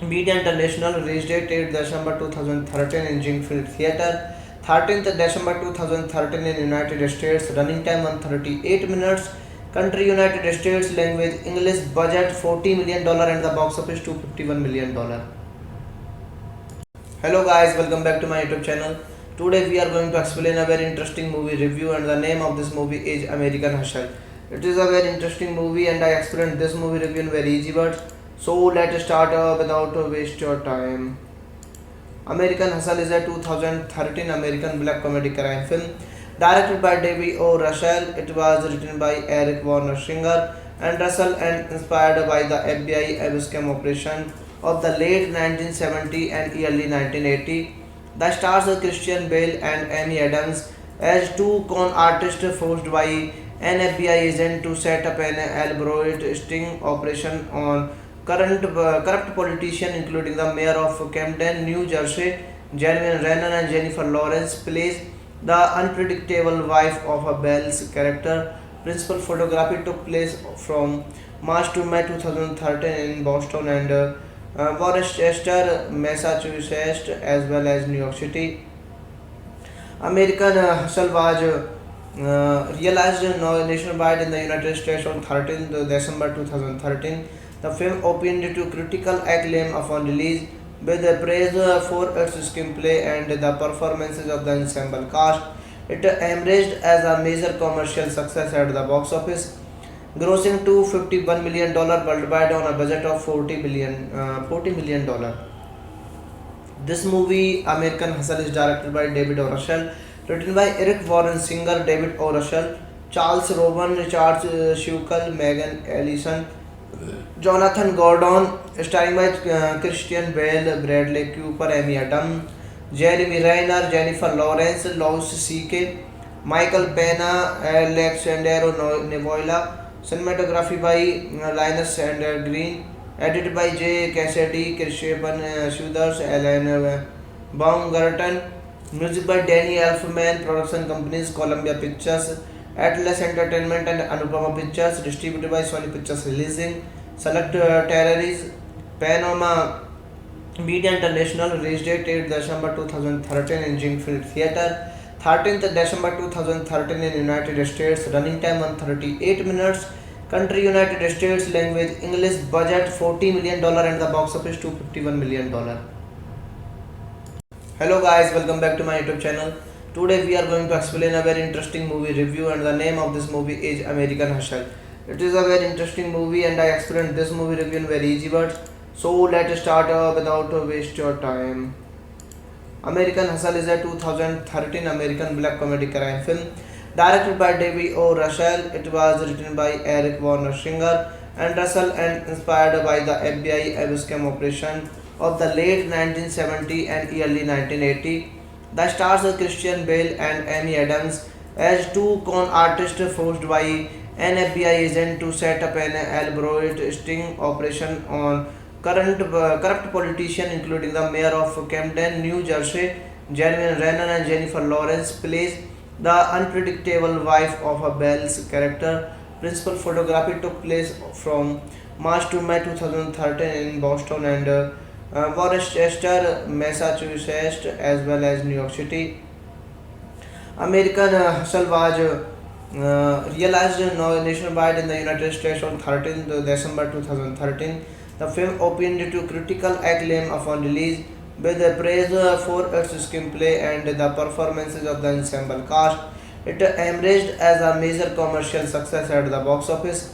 Media International. Release date 8 December 2013 in Jingfield Theatre. 13th December 2013 in United States. Running time 138 minutes. Country United States. Language English. Budget $40 million and the box office $251 million. Hello guys, welcome back to my YouTube channel. Today we are going to explain a very interesting movie review, and the name of this movie is American Hustle. It is a very interesting movie and I explained this movie review in very easy words. So let's start without waste your time. American Hustle is a 2013 American black comedy crime film directed by David O. Russell. It was written by Eric Warner Singer and Russell and inspired by the FBI Abscam operation of the late 1970 and early 1980. The stars are Christian Bale and Amy Adams as two con artists forced by an FBI agent to set up an elaborate sting operation on corrupt politicians, including the mayor of Camden, New Jersey. Jeremy Renner and Jennifer Lawrence plays the unpredictable wife of a Bell's character. Principal photography took place from March to May 2013 in Boston and Worcester, Massachusetts, as well as New York City. American Hustle was realized nationwide in the United States on 13th December 2013. The film opened to critical acclaim upon release, with praise for its screenplay and the performances of the ensemble cast. It emerged as a major commercial success at the box office, grossing $251 million worldwide on a budget of $40 million. This movie, American Hustle, is directed by David O. Russell, written by Eric Warren Singer, David O. Russell, Charles Rowan, Richard Schukel, Megan Ellison, Jonathan Gordon, starring by Christian Bale, Bradley Cooper, Amy Adams, Jeremy Renner, Jennifer Lawrence, Louis C.K., Michael Pena, Alexandero Nevoila, cinematography by Linus and Green, edited by J. Cassidy, Christian Suders, Alan Baumgarten, music by Danny Elfman, production companies Columbia Pictures, Atlas Entertainment and Anupama Pictures, distributed by Sony Pictures Releasing, Select Terrories, Panama Media International, release date 8 December 2013 in Jinfield Theatre, 13th December 2013 in United States, running time 138 minutes, country United States, language English, budget $40 million and the box office $251 million. Hello guys, welcome back to my YouTube channel. Today we are going to explain a very interesting movie review and the name of this movie is American Hustle. It is a very interesting movie and I explained this movie review in very easy words. So let's start without waste your time. American Hustle is a 2013 American black comedy crime film directed by David O. Russell. It was written by Eric Warner Singer and Russell and inspired by the FBI Abscam operation of the late 1970 and early 1980. The stars are Christian Bale and Amy Adams as two con artists forced by an FBI agent to set up an elaborate sting operation on corrupt politicians, including the mayor of Camden, New Jersey. Jeremy Renner and Jennifer Lawrence plays the unpredictable wife of a Bell's character. Principal photography took place from March to May 2013 in Boston and Worcester, Massachusetts, as well as New York City. American Hustle was realized nationwide in the United States on 13th December 2013. The film opened to critical acclaim upon release, with praise for its screenplay and the performances of the ensemble cast. It emerged as a major commercial success at the box office,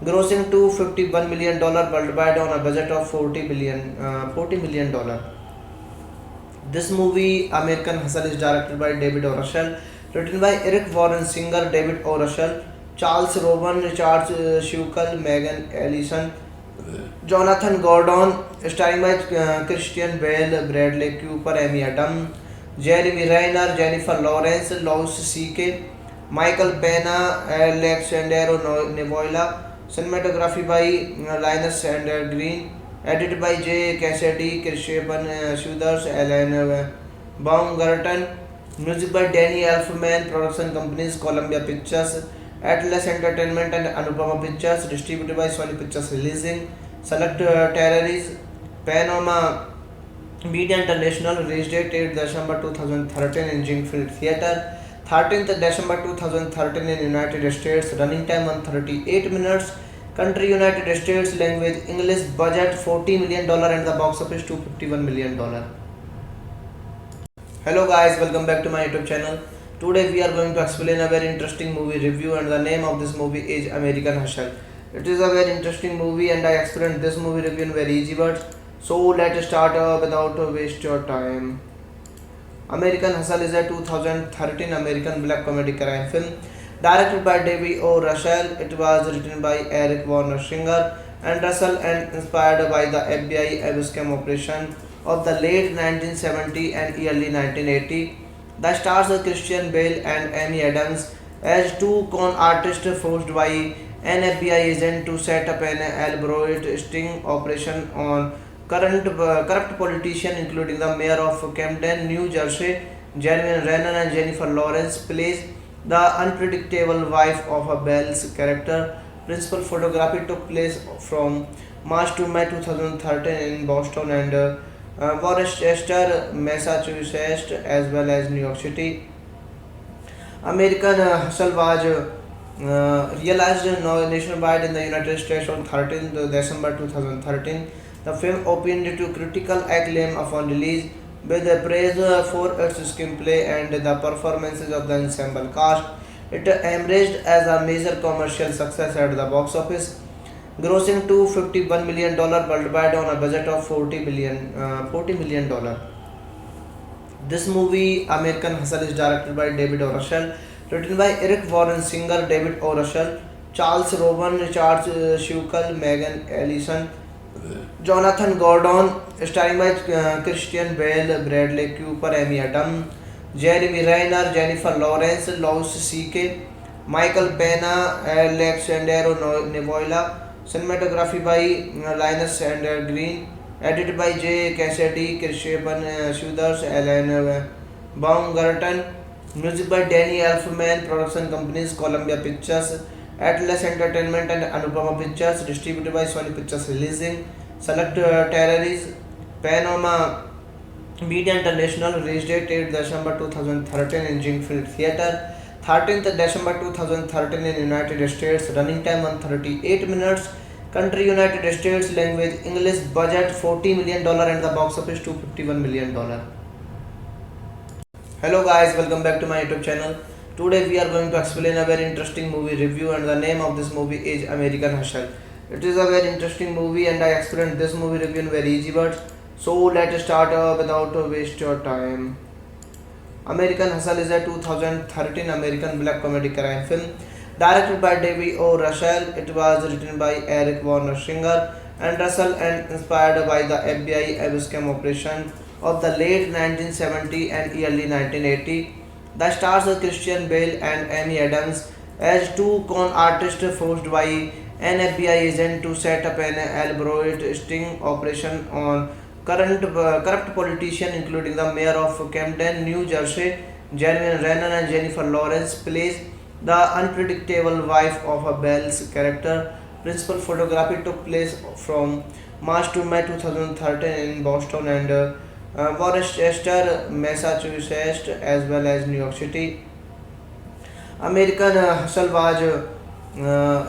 grossing $251 million worldwide on a budget of $40 million. This movie, American Hustle, is directed by David O. Russell, written by Eric Warren Singer, David O. Russell, Charles Rowan, Richard Schukel, Megan Ellison, Jonathan Gordon, starring by Christian Bale, Bradley Cooper, Amy Adams, Jeremy Renner, Jennifer Lawrence, Louis C.K., Michael Pena, Alexandero Nevoila, cinematography by Linus and Green, edited by J. Cassidy, Christian Suders, Alan Baumgarten, music by Danny Elfman, production companies Columbia Pictures, Atlas Entertainment and Anupama Pictures, distributed by Sony Pictures Releasing, Select Terrories, Panama Media International, release date 8 December 2013 in Jinfield Theatre, 13th December 2013 in United States, running time 138 minutes, country United States, language English, budget $40 million and the box office $251 million. Hello guys, welcome back to my YouTube channel. Today we are going to explain a very interesting movie review and the name of this movie is American Hustle. It is a very interesting movie and I explained this movie review in very easy words. So let's start without waste your time. American Hustle is a 2013 American black comedy crime film directed by David O. Russell. It was written by Eric Warner Singer and Russell and inspired by the FBI Abscam operation of the late 1970 and early 1980. The stars are Christian Bale and Amy Adams as two con artists forced by an FBI agent to set up an elaborate sting operation on corrupt politicians, including the mayor of Camden, New Jersey. Jeremy Renner and Jennifer Lawrence plays the unpredictable wife of a Bell's character. Principal photography took place from March to May 2013 in Boston and Worcester, Massachusetts, as well as New York City. American Hustle was realized nationwide in the United States on 13th December 2013. The film opened to critical acclaim upon release, with praise for its screenplay and the performances of the ensemble cast. It emerged as a major commercial success at the box office, grossing $251 million worldwide on a budget of $40 million. This movie, American Hustle, is directed by David O. Russell, written by Eric Warren Singer, David O. Russell, Charles Rowan, Richard Schukel, Megan Ellison, Jonathan Gordon, starring by Christian Bale, Bradley Cooper, Amy Adams, Jeremy Renner, Jennifer Lawrence, Louis C.K., Michael Pena, Alexandro Nevoila. Cinematography by Linus and Green. Edited by J. Cassidy, Christian Schuthers, Alan Baumgarten. Music by Danny Elfman. Production companies Columbia Pictures, Atlas Entertainment and Anupama Pictures. Distributed by Sony Pictures Releasing. Select territories: Panama Media International. Release date 8 December 2013 in Jingfield Theatre. 13th December 2013 in United States. Running time 138 minutes. Country United States. Language English. Budget $40 million and the box office $251 million. Hello guys, welcome back to my YouTube channel. Today we are going to explain a very interesting movie review, and the name of this movie is American Hustle. It is a very interesting movie and I explained this movie review in very easy words. So let's start without waste your time. American Hustle is a 2013 American black comedy crime film directed by David O. Russell. It was written by Eric Warner Singer and Russell and inspired by the FBI scam operation of the late 1970 and early 1980. The stars are Christian Bale and Amy Adams as two con artists forced by an FBI agent to set up an elaborate sting operation on corrupt politicians, including the mayor of Camden, New Jersey. Jeremy Renner and Jennifer Lawrence plays the unpredictable wife of a Bell's character. Principal photography took place from March to May 2013 in Boston and Worcester, Massachusetts, as well as New York City. American Hustle was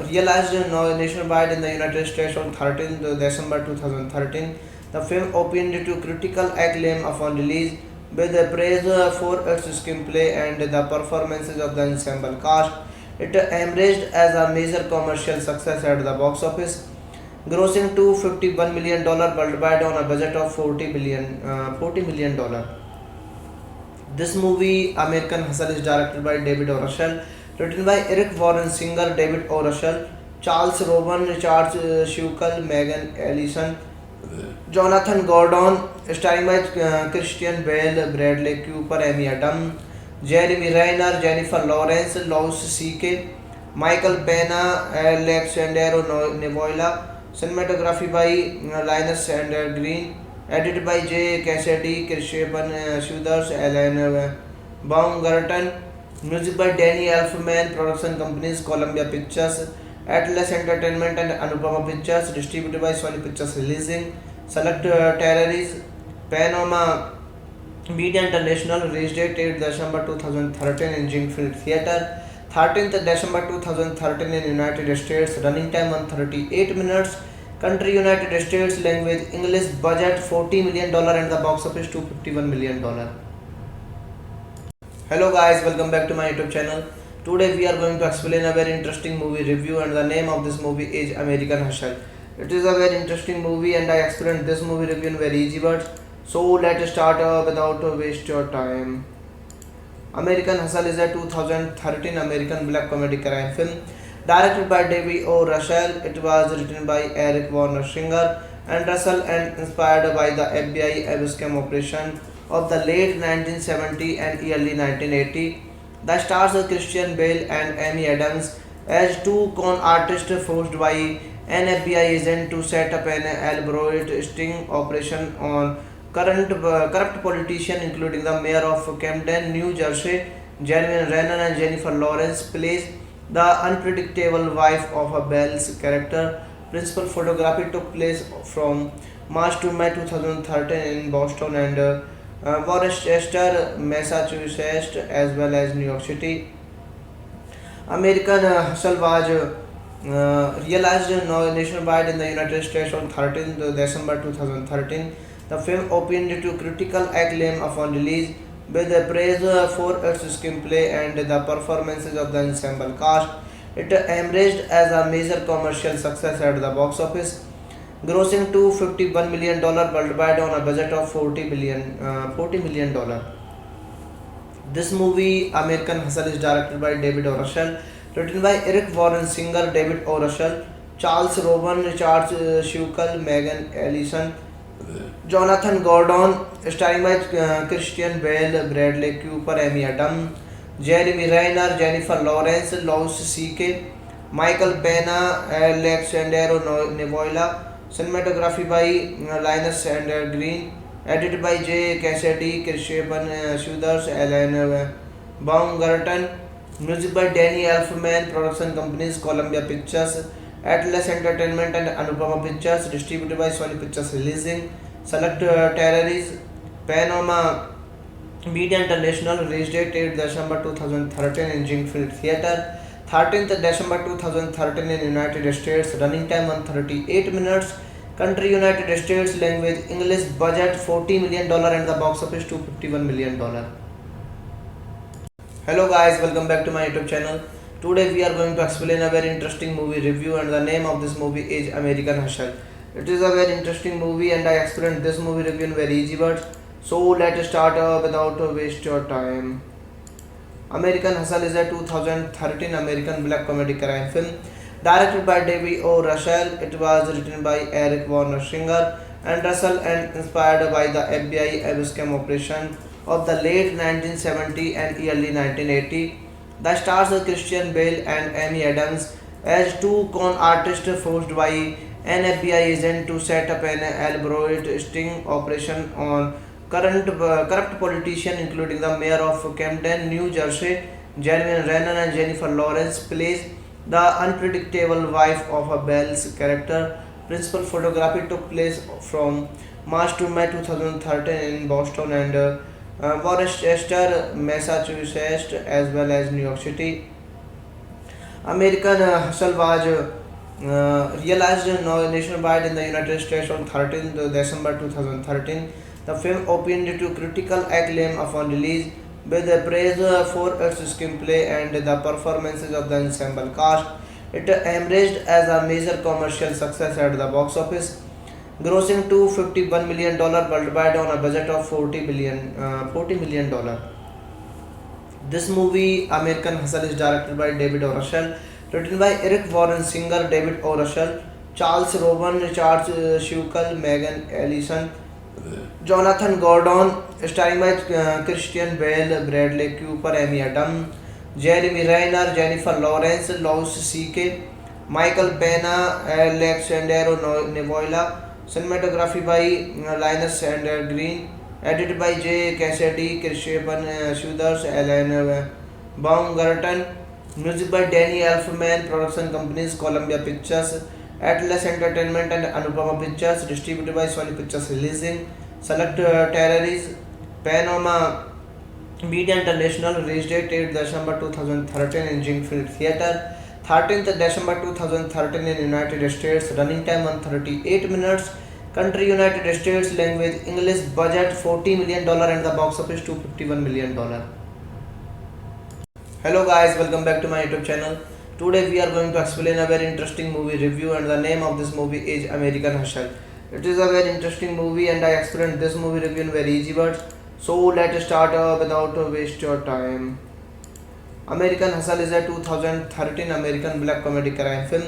realized nationwide in the United States on 13th December 2013. The film opened to critical acclaim upon release, with praise for its screenplay and the performances of the ensemble cast. It emerged as a major commercial success at the box office, grossing $251 million worldwide on a budget of $40 million. This movie, American Hustle, is directed by David O. Russell, written by Eric Warren Singer, David O. Russell, Charles Rowan, Richard Schukel, Megan Ellison, Jonathan Gordon, starring by Christian Bale, Bradley Cooper, Amy Adams, Jeremy Renner, Jennifer Lawrence, Louis C.K., Michael Pena, Alexandro Nevoila. Cinematography by Linus and Green. Edited by J. Cassidy, Christian Schuthers, Alan Baumgarten. Music by Danny Elfman. Production companies Columbia Pictures, Atlas Entertainment and Anupama Pictures. Distributed by Sony Pictures Releasing. Select territories: Panama Media International. Release date 8 December 2013 in Jingfield Theatre. 13th December 2013 in United States. Running time 138 minutes. Country United States. Language English. Budget $40 million and the box office $251 million. Hello guys, welcome back to my YouTube channel. Today we are going to explain a very interesting movie review, and the name of this movie is American Hustle. It is a very interesting movie and I explained this movie review in very easy words. So let's start without waste your time. American Hustle is a 2013 American black comedy crime film directed by David O. Russell. It was written by Eric Warner Singer and Russell and inspired by the FBI scam operation of the late 1970 and early 1980. The stars are Christian Bale and Amy Adams as two con artists forced by an FBI agent to set up an elaborate sting operation on corrupt politicians, including the mayor of Camden, New Jersey. Jeremy Renner and Jennifer Lawrence plays the unpredictable wife of a Bell's character. Principal photography took place from March to May 2013 in Boston and Worcester, Massachusetts, as well as New York City. American Hustle was realized nationwide in the United States on 13th December 2013. The film opened to critical acclaim upon release, with praise for its screenplay and the performances of the ensemble cast. It emerged as a major commercial success at the box office, grossing $251 million worldwide on a budget of $40 million. This movie, American Hustle, is directed by David O. Russell, written by Eric Warren Singer, David O. Russell, Charles Rowan, Richard Schukel, Megan Ellison, Jonathan Gordon, starring by Christian Bale, Bradley Cooper, Amy Adams, Jeremy Renner, Jennifer Lawrence, Louis C.K., Michael Pena, Alexandero Nevoila, cinematography by Linus and Green, edited by J. Cassidy, Christian Schuthers, Alan Baumgarten, music by Danny Elfman, production companies Columbia Pictures, Atlas Entertainment and Anupama Pictures, distributed by Sony Pictures Releasing, Select Terrories, Panama Media International, release date 8 December 2013 in Jingfield Theatre, 13th December 2013 in United States, running time 138 minutes, country United States, language English, budget $40 million and the box office $251 million. Hello guys, welcome back to my YouTube channel. Today we are going to explain a very interesting movie review and the name of this movie is American Hustle. It is a very interesting movie and I explained this movie review in very easy words. So let's start without waste your time. American Hustle is a 2013 American black comedy crime film directed by David O. Russell. It was written by Eric Warner Singer and Russell and inspired by the FBI Abscam operation of the late 1970 and early 1980. The stars are Christian Bale and Amy Adams as two con artists forced by an FBI agent to set up an elaborate sting operation on corrupt politicians, including the mayor of Camden, New Jersey. Jeremy Renner and Jennifer Lawrence plays the unpredictable wife of a Bell's character. Principal photography took place from March to May 2013 in Boston and Worcester, Massachusetts, as well as New York City. American Hustle was realized nationwide in the United States on 13th December 2013. The film opened to critical acclaim upon release, with praise for its screenplay and the performances of the ensemble cast. It emerged as a major commercial success at the box office, grossing $251 million worldwide on a budget of $40 million. This movie, American Hustle, is directed by David O. Russell, written by Eric Warren Singer, David O. Russell, Charles Rowan, Richard Schukel, Megan Ellison, Jonathan Gordon, starring by Christian Bale, Bradley Cooper, Amy Adams, Jeremy Renner, Jennifer Lawrence, Louis C.K., Michael Pena, Alexandero Nevoila, cinematography by Linus and Green, edited by J. Cassidy, Christian Schuthers, Alan Baumgarten, music by Danny Elfman, production companies Columbia Pictures, Atlas Entertainment and Anupama Pictures, distributed by Sony Pictures Releasing, Select Terrories, Panama Media International, release date 8 December 2013 in Jingfield Theatre, 13th December 2013 in United States, running time 138 minutes, country United States, language English, budget $40 million and the box office $251 million. Hello guys, welcome back to my YouTube channel. Today we are going to explain a very interesting movie review and the name of this movie is American Hustle. It is a very interesting movie and I explained this movie review in very easy words. So let's start without waste your time. American Hustle is a 2013 American black comedy crime film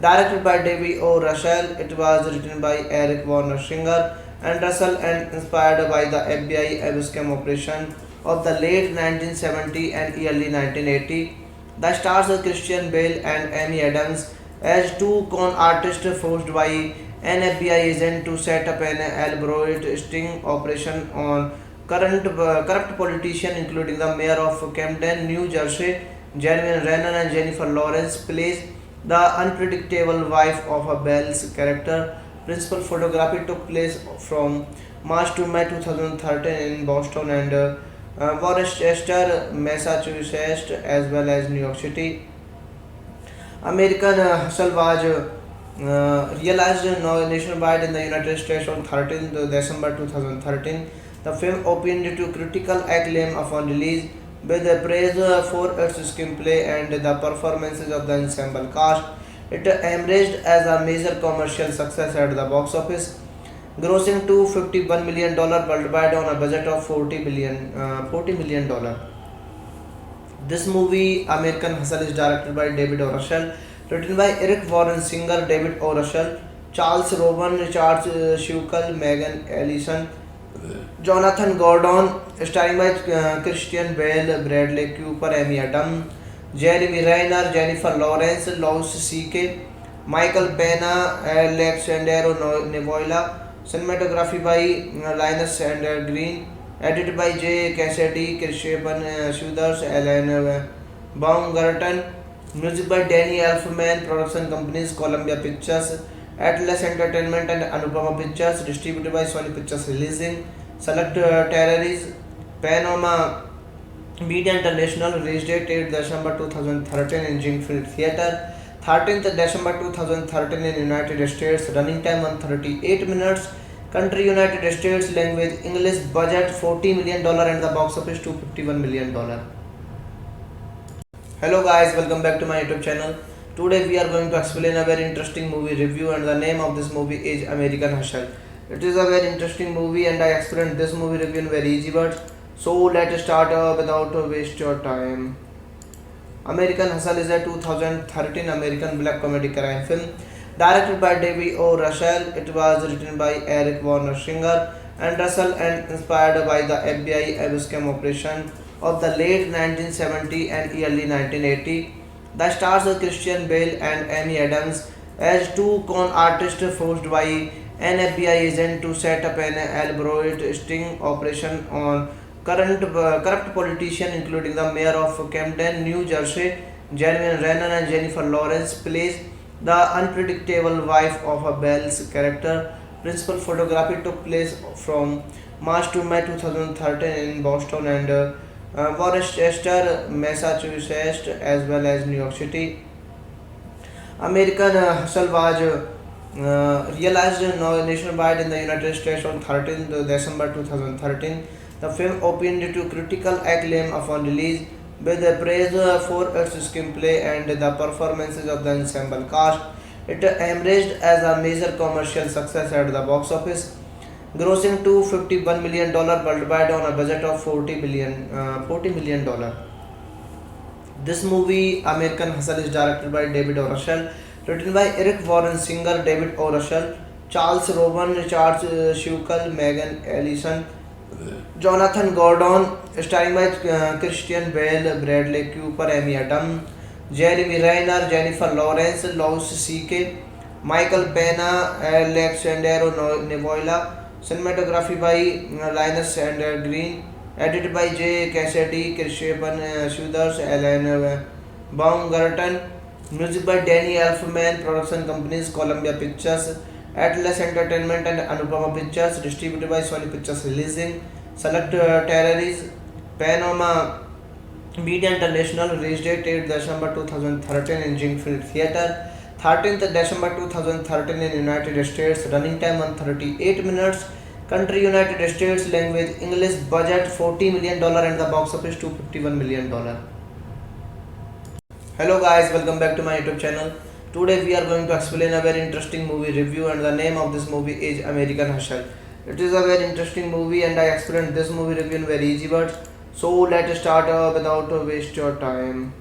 directed by David O. Russell. It was written by Eric Warner Singer and Russell and inspired by the FBI Abscam operation of the late 1970 and early 1980. The stars are Christian Bale and Amy Adams as two con artists forced by an FBI agent to set up an elaborate sting operation on corrupt politicians, including the mayor of Camden, New Jersey. Jeremy Renner and Jennifer Lawrence plays the unpredictable wife of a Bell's character. Principal photography took place from March to May 2013 in Boston and Worcester, Massachusetts, as well as New York City. American Hustle was realized nationwide in the United States on 13th December 2013. The film opened to critical acclaim upon release, with praise for its screenplay and the performances of the ensemble cast. It emerged as a major commercial success at the box office, grossing $251 million worldwide on a budget of $40 million. This movie, American Hustle, is directed by David O. Russell, written by Eric Warren Singer, David O. Russell, Charles Rowan, Richard Schukel, Megan Ellison, Jonathan Gordon, starring by Christian Bale, Bradley Cooper, Amy Adams, Jeremy Renner, Jennifer Lawrence, Louis C.K., Michael Pena, Alexandro Nevoila, cinematography by Linus and Green, edited by J. Cassidy, Christian Schuthers, Alan Baumgarten, music by Danny Elfman, production companies Columbia Pictures, Atlas Entertainment and Anupama Pictures, distributed by Sony Pictures Releasing, select territories, Panama Media International, release date 8 December 2013 in Jinfield Theatre, 13th December 2013 in United States, running time 138 minutes, country United States, language English, budget $40 million and the box office $251 million. Hello guys, welcome back to my YouTube channel. Today we are going to explain a very interesting movie review and the name of this movie is American Hustle. It is a very interesting movie and I explained this movie review in very easy words. So let's start without waste your time. American Hustle is a 2013 American black comedy crime film directed by David O. Russell. It was written by Eric Warner Singer and Russell and inspired by the FBI scam operation of the late 1970 and early 1980. The stars are Christian Bale and Amy Adams as two con artists forced by an FBI agent to set up an elaborate sting operation on corrupt politicians, including the mayor of Camden, New Jersey, Jeremy Renner, and Jennifer Lawrence plays the unpredictable wife of a Bell's character. Principal photography took place from March to May 2013 in Boston and Worcester, Massachusetts, as well as New York City. American Hustle was realized nationwide in the United States on 13th December 2013. The film opened to critical acclaim upon release, with praise for its screenplay and the performances of the ensemble cast. It emerged as a major commercial success at the box office, grossing $251 million worldwide on a budget of $40 million. This movie, American Hustle, is directed by David O. Russell, written by Eric Warren Singer, David O. Russell, Charles Rowan, Richard Schukel, Megan Ellison, Jonathan Gordon, starring by Christian Bale, Bradley Cooper, Amy Adams, Jeremy Renner, Jennifer Lawrence, Louis C.K., Michael Pena, Alexandro Nevoila, cinematography by Linus and Green, edited by J. Cassidy, Christian Schuthers, Alan Baumgarten, music by Danny Elfman, production companies Columbia Pictures, Atlas Entertainment and Anupama Pictures, distributed by Sony Pictures Releasing, select territories, Panama Media International, release date 8 December 2013 in Jinfield Theatre, 13th December 2013 in United States, running time 138 minutes, country United States, language English, budget $40 million and the box office $251 million. Hello guys, welcome back to my YouTube channel. Today we are going to explain a very interesting movie review and the name of this movie is American Hustle. It is a very interesting movie and I explained this movie review in very easy words. So let's start without waste your time.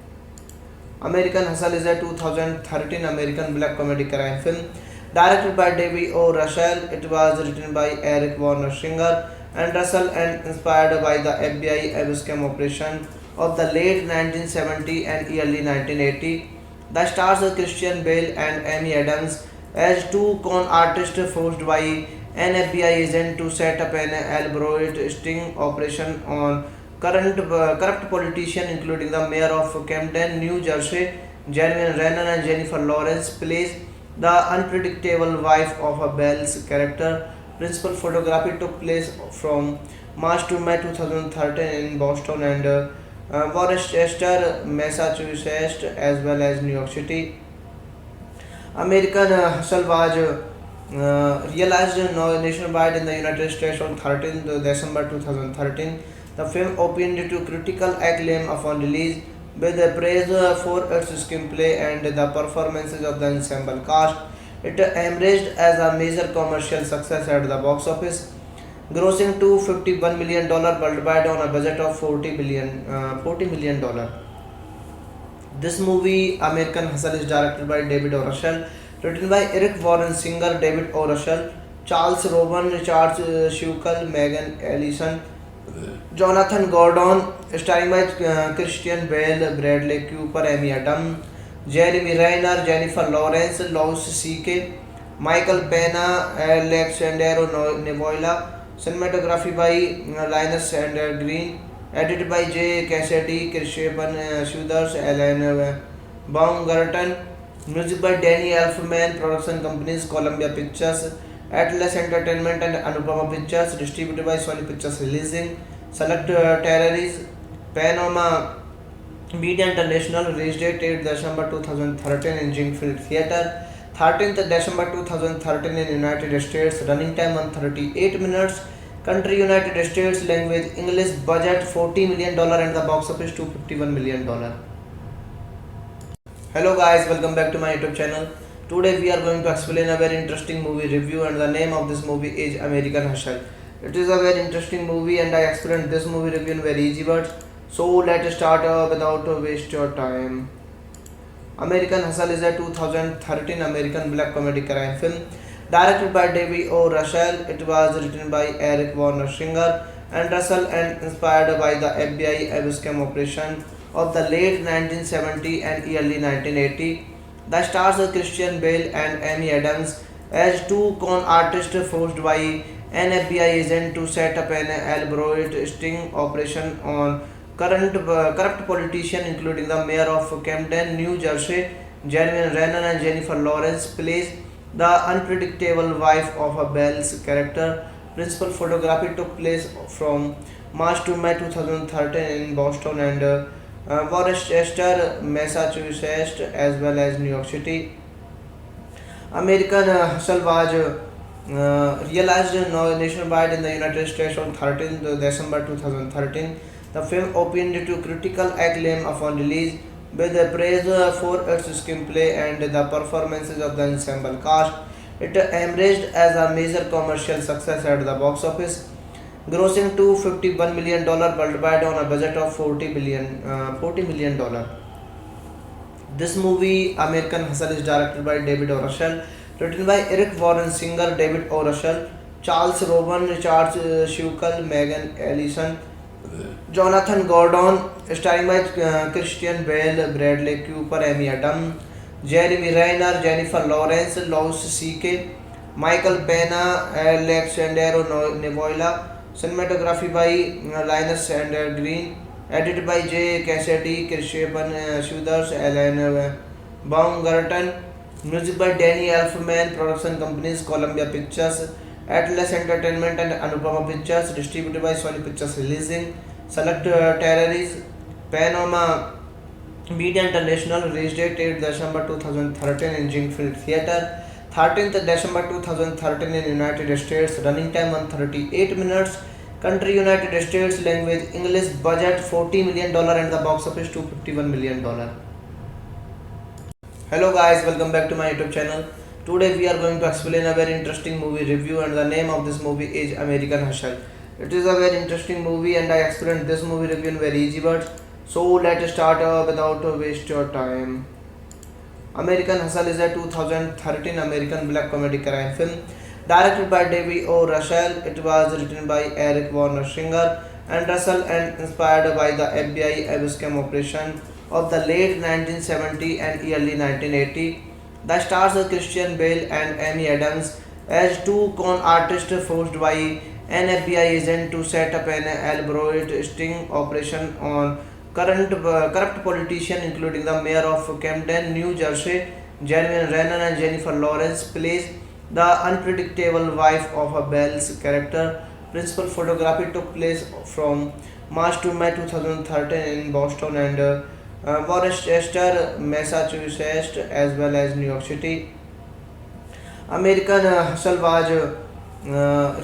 American Hustle is a 2013 American black comedy crime film directed by David O. Russell. It was written by Eric Warner Singer and Russell and inspired by the FBI scam operation of the late 1970 and early 1980. The stars are Christian Bale and Amy Adams as two con artists forced by an FBI agent to set up an elaborate sting operation on corrupt politicians, including the mayor of Camden, New Jersey, Jeremy Renner, and Jennifer Lawrence plays the unpredictable wife of a Bell's character. Principal photography took place from March to May 2013 in Boston and Worcester, Massachusetts, as well as New York City. American Hustle was realized nationwide in the United States on 13th December 2013. The film opened to critical acclaim upon release, with praise for its screenplay and the performances of the ensemble cast. It emerged as a major commercial success at the box office, grossing $251 million worldwide on a budget of $40 million. This movie, American Hustle, is directed by David O. Russell, written by Eric Warren Singer, David O. Russell, Charles Rowan, Richard Schukel, Megan Ellison, Jonathan Gordon, starring by Christian Bale, Bradley Cooper, Amy Adams, Jeremy Renner, Jennifer Lawrence, Louis C.K., Michael Pena, Alexandro Nevoila. Cinematography by Linus and Green. Edited by J. Cassidy, Kirshaban Sudhars, Alan Baumgarten. Music by Danny Elfman. Production companies Columbia Pictures, Atlas Entertainment and Anupama Pictures. Distributed by Sony Pictures Releasing. Select Territories. Panama Media International. Release date 8 December 2013 in Jingfield Theatre. 13th December 2013 in United States. Running time 138 minutes. Country United States. Language English. Budget $40 million and the box office $251 million. Hello guys, welcome back to my YouTube channel. Today we are going to explain a very interesting movie review, and the name of this movie is American Hustle. It is a very interesting movie and I explained this movie review in very easy words. So let's start without waste your time. American Hustle is a 2013 American black comedy crime film directed by David O. Russell. It was written by Eric Warner Singer and Russell and inspired by the FBI Abscam operation of the late 1970 and early 1980. The stars are Christian Bale and Amy Adams as two con artists forced by an FBI agent to set up an elaborate sting operation on corrupt politicians, including the mayor of Camden, New Jersey. Jeremy Renner and Jennifer Lawrence plays the unpredictable wife of a Bell's character. Principal photography took place from March to May 2013 in Boston and Worcester, Massachusetts, as well as New York City. American Hustle was realized nationwide in the United States on 13th December 2013. The film opened to critical acclaim upon release, with praise for its screenplay and the performances of the ensemble cast. It emerged as a major commercial success at the box office, grossing $251 million worldwide on a budget of $40 million. This movie, American Hustle, is directed by David O. Russell, written by Eric Warren Singer, David O. Russell, Charles Rowan, Richard Schukel, Megan Ellison, Jonathan Gordon, starring by Christian Bale, Bradley Cooper, Amy Adams, Jeremy Renner, Jennifer Lawrence, Louis C.K., Michael Pena, Alexandro Nevoila. Cinematography by Linus and Green. Edited by J. Cassidy, Kirshaban Sudhars, Alan Baumgarten. Music by Danny Elfman. Production companies Columbia Pictures, Atlas Entertainment and Anupama Pictures. Distributed by Sony Pictures Releasing. Select Territories. Panama Media International. Release date 8 December 2013 in Jingfield Theatre. 13th December 2013 in United States. Running time 138 minutes. Country United States. Language English. Budget $40 million and the box office $251 million. Hello guys, welcome back to my YouTube channel. Today we are going to explain a very interesting movie review, and the name of this movie is American Hustle. It is a very interesting movie and I explained this movie review in very easy words. So let's start without waste your time. American Hustle is a 2013 American black comedy crime film directed by David O. Russell. It was written by Eric Warner Singer and Russell and inspired by the FBI Abscam operation of the late 1970 and early 1980. The stars are Christian Bale and Amy Adams as two con artists forced by an FBI agent to set up an elaborate sting operation on corrupt politicians, including the mayor of Camden, New Jersey. Jeremy Renner and Jennifer Lawrence plays the unpredictable wife of a Bell's character. Principal photography took place from March to May 2013 in Boston and Worcester, Massachusetts, as well as New York City. American Hustle was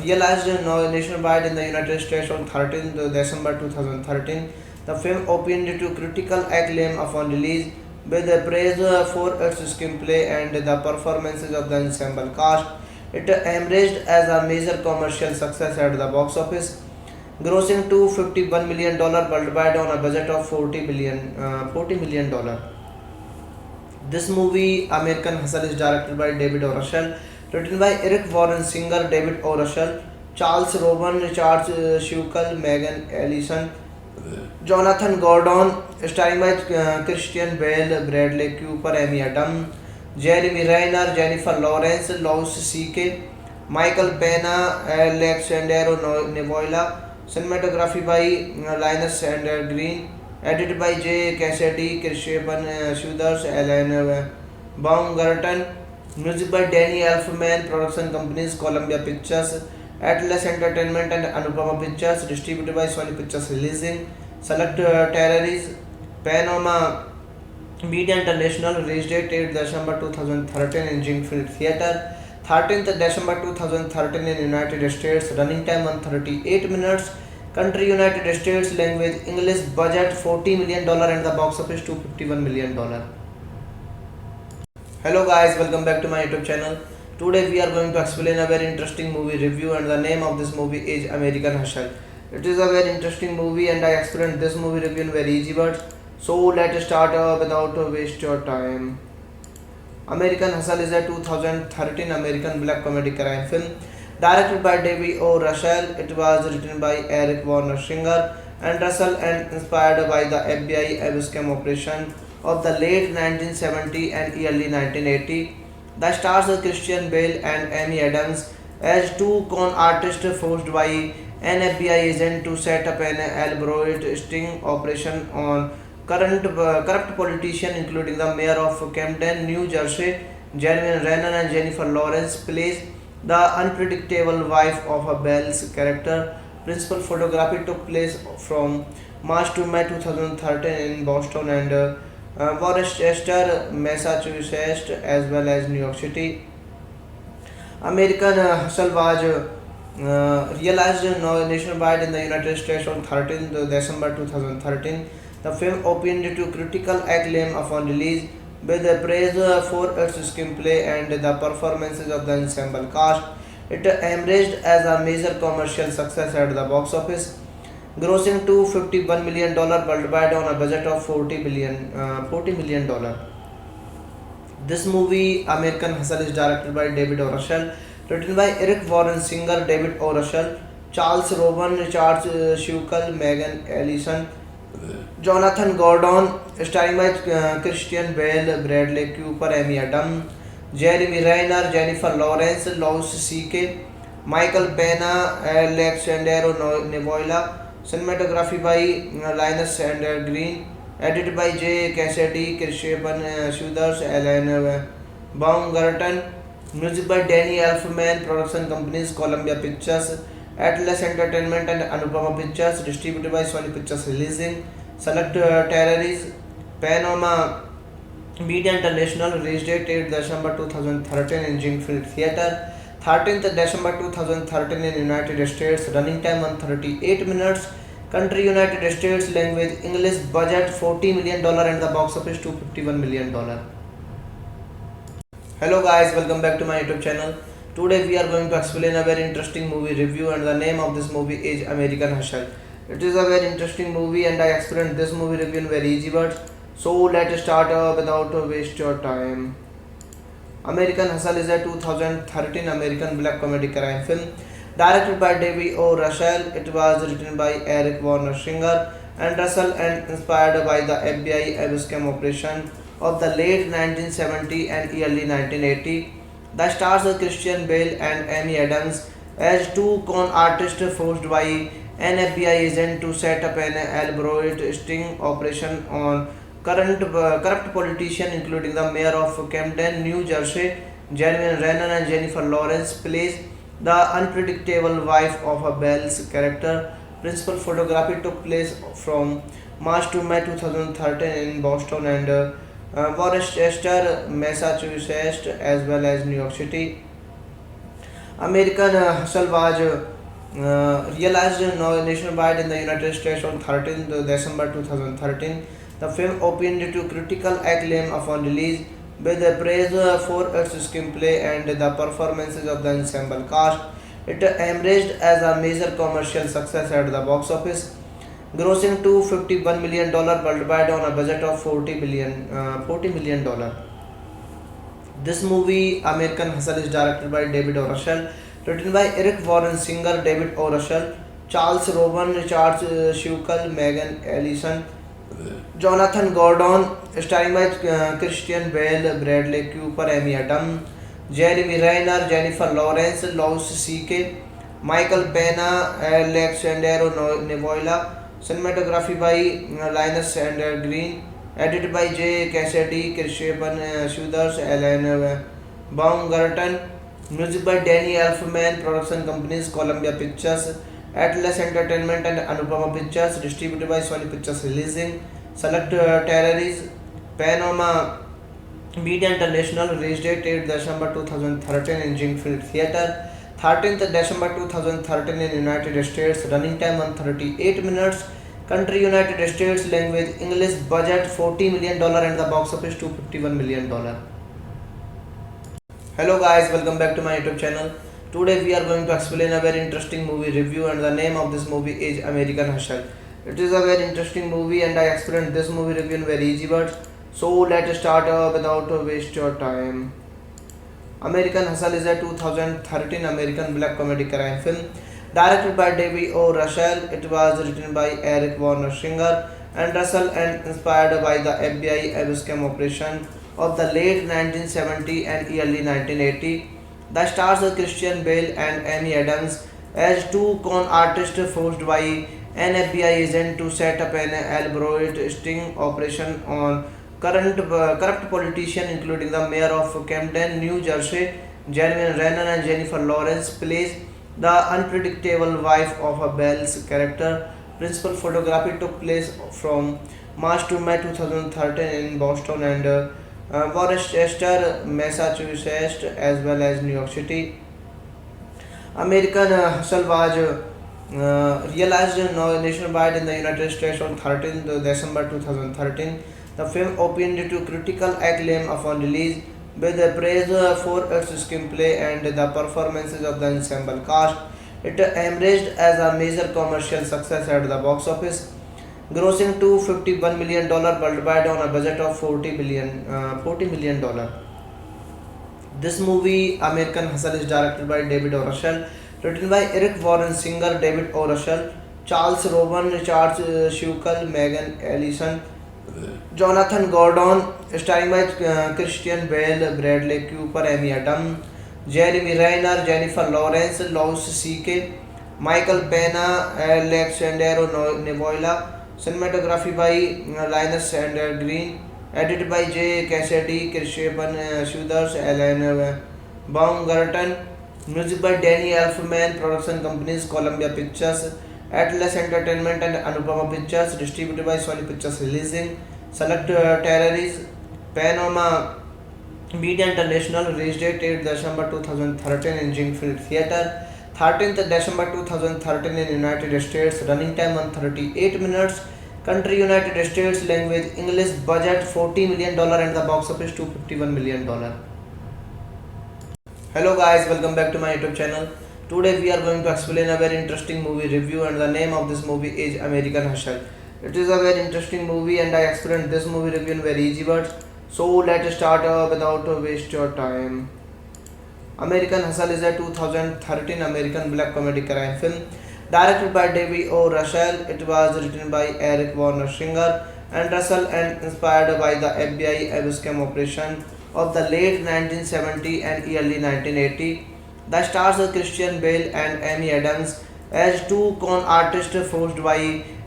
realized nationwide in the United States on 13th December 2013. The film opened to critical acclaim upon release, with praise for its screenplay and the performances of the ensemble cast. It emerged as a major commercial success at the box office, grossing $251 million worldwide on a budget of $40 million. This movie, American Hustle, is directed by David O. Russell, written by Eric Warren Singer, David O. Russell, Charles Robin, Richard Schukel, Megan Ellison, Jonathan Gordon, starring by Christian Bale, Bradley Cooper, Amy Adams, Jeremy Renner, Jennifer Lawrence, Louis C.K., Michael Pena, Alexandero Nevoila, cinematography by Linus and Green, edited by J. Cassidy, Christian Schuthers, Alan Baumgarten, music by Danny Elfman, production companies Columbia Pictures, Atlas Entertainment and Anupama Pictures, distributed by Sony Pictures Releasing, Select Terrories, Panama Media International, release date 8 December 2013 in Jinfield Theatre, 13th December 2013 in United States, running time 138 minutes, country United States, language English, budget $40 million and the box office $251 million. Hello guys, welcome back to my YouTube channel. Today we are going to explain a very interesting movie review and the name of this movie is American Hustle. It is a very interesting movie and I explained this movie review in very easy words. So let's start without waste your time. American Hustle is a 2013 American black comedy crime film directed by David O. Russell. It was written by Eric Warner Singer and Russell and inspired by the FBI Abscam operation of the late 1970 and early 1980. The stars are Christian Bale and Amy Adams as two con artists forced by an FBI agent to set up an elaborate sting operation on corrupt politicians, including the mayor of Camden, New Jersey, Jeremy Renner, and Jennifer Lawrence plays the unpredictable wife of a Bell's character. Principal photography took place from March to May 2013 in Boston and Worcester, Massachusetts, as well as New York City. American Hustle was realized nationwide in the United States on 13th December 2013. The film opened to critical acclaim upon release, with praise for its screenplay and the performances of the ensemble cast. It emerged as a major commercial success at the box office, grossing $251 million worldwide on a budget of $40 million. This movie, American Hustle, is directed by David O. Russell, written by Eric Warren Singer, David O. Russell, Charles Robin, Richard Schukel, Megan Ellison, Jonathan Gordon, starring by Christian Bale, Bradley Cooper, Amy Adams, Jeremy Renner, Jennifer Lawrence, Louis C.K., Michael Pena, Alexandero Nevoila, cinematography by Linus and Green, edited by J. Cassidy, Christian Schuthers, Alan Baumgarten, music by Danny Elfman, production companies Columbia Pictures, Atlas Entertainment and Anupama Pictures, distributed by Sony Pictures Releasing, Select Terrories, Panama Media International, release date 8 December 2013 in Jinfield Theatre, 13th December 2013 in United States, running time 138 minutes, country United States, language English, budget $40 million and the box office $251 million. Hello guys, welcome back to my YouTube channel. Today we are going to explain a very interesting movie review and the name of this movie is American Hustle. It is a very interesting movie and I explained this movie review in very easy words. So let's start without waste your time. American Hustle is a 2013 American black comedy crime film directed by David O. Russell. It was written by Eric Warner Singer and Russell and inspired by the FBI Abscam operation of the late 1970 and early 1980. The stars are Christian Bale and Amy Adams as two con artists forced by an FBI agent to set up an elaborate sting operation on corrupt politicians, including the mayor of Camden, New Jersey, Jeremy Renner, and Jennifer Lawrence plays the unpredictable wife of a Bell's character. Principal photography took place from March to May 2013 in Boston and Worcester, Massachusetts, as well as New York City. American Hustle was realized nationwide in the United States on 13th December 2013. The film opened to critical acclaim upon release, with praise for its screenplay and the performances of the ensemble cast. It emerged as a major commercial success at the box office, grossing $251 million worldwide on a budget of $40 million. This movie, American Hustle, is directed by David O. Russell, written by Eric Warren Singer, David O. Russell, Charles Rowan, Richard Schukel, Megan Ellison, Jonathan Gordon, starring by Christian Bale, Bradley Cooper, Amy Adams, Jeremy Renner, Jennifer Lawrence, Louis C.K., Michael Pena, Alexandro Nevoila. Cinematography by Linus and Green. Edited by J. Cassidy, Christian Suders, Alan Baumgarten. Music by Danny Elfman. Production companies Columbia Pictures, Atlas Entertainment and Anupama Pictures. Distributed by Sony Pictures Releasing. Select Territories. Panama Media International. Release date 8 December 2013 in Jingfield Theatre. 13th December 2013 in United States. Running time 138 minutes. Country United States. Language English. Budget $40 million and the box office $251 million. Hello guys, welcome back to my YouTube channel. Today we are going to explain a very interesting movie review, and the name of this movie is American Hustle. It is a very interesting movie and I explained this movie review in very easy words. So let's start without waste your time. American Hustle is a 2013 American black comedy crime film directed by David O. Russell. It was written by Eric Warner Singer and Russell and inspired by the FBI scam operation of the late 1970 and early 1980. The stars are Christian Bale and Amy Adams as two con artists forced by an FBI agent to set up an elaborate sting operation on corrupt politicians, including the mayor of Camden, New Jersey. Jeremy Renner and Jennifer Lawrence plays the unpredictable wife of a Bell's character. Principal photography took place from March to May 2013 in Boston and Worcester, Massachusetts, as well as New York City. American Hustle was realized nationwide in the United States on 13th December 2013. The film opened to critical acclaim upon release, with praise for its screenplay and the performances of the ensemble cast. It emerged as a major commercial success at the box office, grossing $251 million worldwide on a budget of $40 million. This movie, American Hustle, is directed by David O. Russell, written by Eric Warren Singer, David O. Russell, Charles Rowan, Richard Schukel, Megan Ellison, Jonathan Gordon, starring by Christian Bale, Bradley Cooper, Amy Adams, Jeremy Renner, Jennifer Lawrence, Louis C.K., Michael Pena, Alexandro Nevoila. Cinematography by Linus and Green. Edited by J. Cassidy, Christian Suders, Alan Baumgarten. Music by Danny Elfman. Production companies Columbia Pictures, Atlas Entertainment and Anupama Pictures. Distributed by Sony Pictures Releasing. Select Territories. Panama Media International. Release date 8 December 2013 in Jingfield Theatre. 13th December 2013 in United States. Running time 138 minutes. Country United States. Language English. Budget $40 million and the box office $251 million. Hello guys, welcome back to my YouTube channel. Today we are going to explain a very interesting movie review, and the name of this movie is American Hustle. It is a very interesting movie and I explained this movie review in very easy words. So let's start without waste your time. American Hustle is a 2013 American black comedy crime film directed by David O. Russell. It was written by Eric Warner Singer and Russell and inspired by the FBI scam operation of the late 1970 and early 1980. The stars are Christian Bale and Amy Adams as two con artists forced by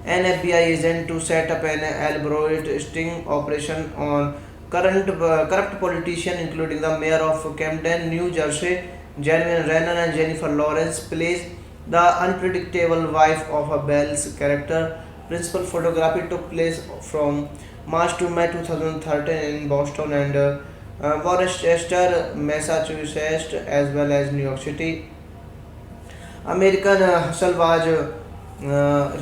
an FBI agent to set up an elaborate sting operation on corrupt politicians, including the mayor of Camden, New Jersey. Jeremy Renner and Jennifer Lawrence plays the unpredictable wife of a Bell's character. Principal photography took place from March to May 2013 in Boston and Worcester, Massachusetts, as well as New York City. American Hustle was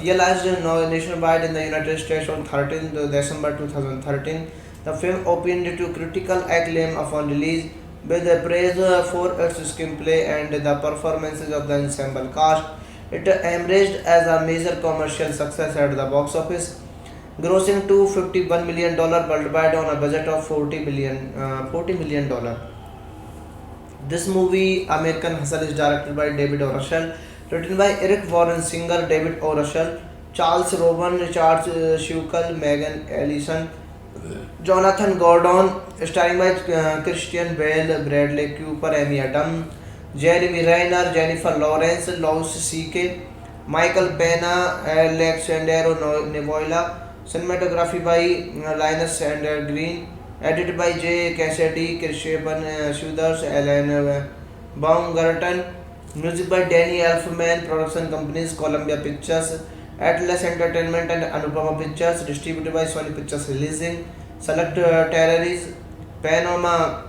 realized nationwide in the United States on 13th December 2013. The film opened to critical acclaim upon release, with praise for its screenplay and the performances of the ensemble cast. It emerged as a major commercial success at the box office, grossing $251 million worldwide on a budget of $40 million. This movie, American Hustle, is directed by David O. Russell, written by Eric Warren Singer, David O. Russell, Charles Rowan, Richard Schukel, Megan Ellison, Jonathan Gordon, starring by Christian Bale, Bradley Cooper, Amy Adams, Jeremy Renner, Jennifer Lawrence, Louis C.K., Michael Pena, Alexandro Nevoila. Cinematography by Linus and Green. Edited by J. Cassidy, Kirshpan Sudhars, Alan Baumgarten. Music by Danny Elfman. Production companies Columbia Pictures, Atlas Entertainment and Anupama Pictures. Distributed by Sony Pictures Releasing. Select Territories. Panama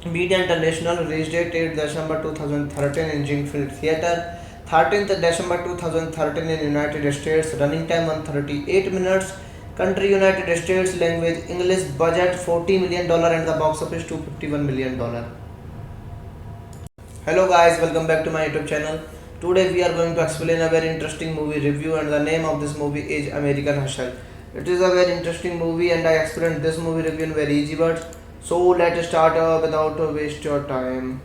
Media International. Release date 8 December 2013 in Jingfield Theatre. 13th December 2013 in United States. Running time 138 minutes. Country United States. Language English. Budget $40 million and the box office $251 million. Hello guys, welcome back to my YouTube channel. Today we are going to explain a very interesting movie review, and the name of this movie is American Hustle. It is a very interesting movie and I explained this movie review in very easy words. So let's start without waste your time.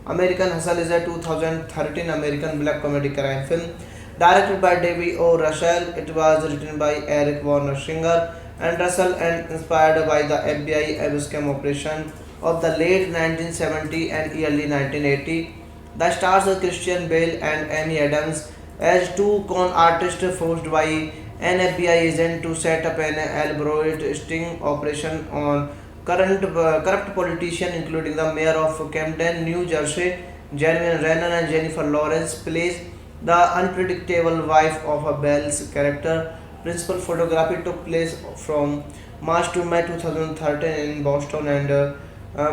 American Hustle is a 2013 American black comedy crime film directed by David O. Russell. It was written by Eric Warner Singer and Russell and inspired by the FBI abscam operation of the late 1970 and early 1980. The stars are Christian Bale and Amy Adams as two con artists forced by an FBI agent to set up an elaborate sting operation on corrupt politicians, including the mayor of Camden, New Jersey. Jeremy Renner and Jennifer Lawrence plays the unpredictable wife of a Bell's character. Principal photography took place from March to May 2013 in Boston and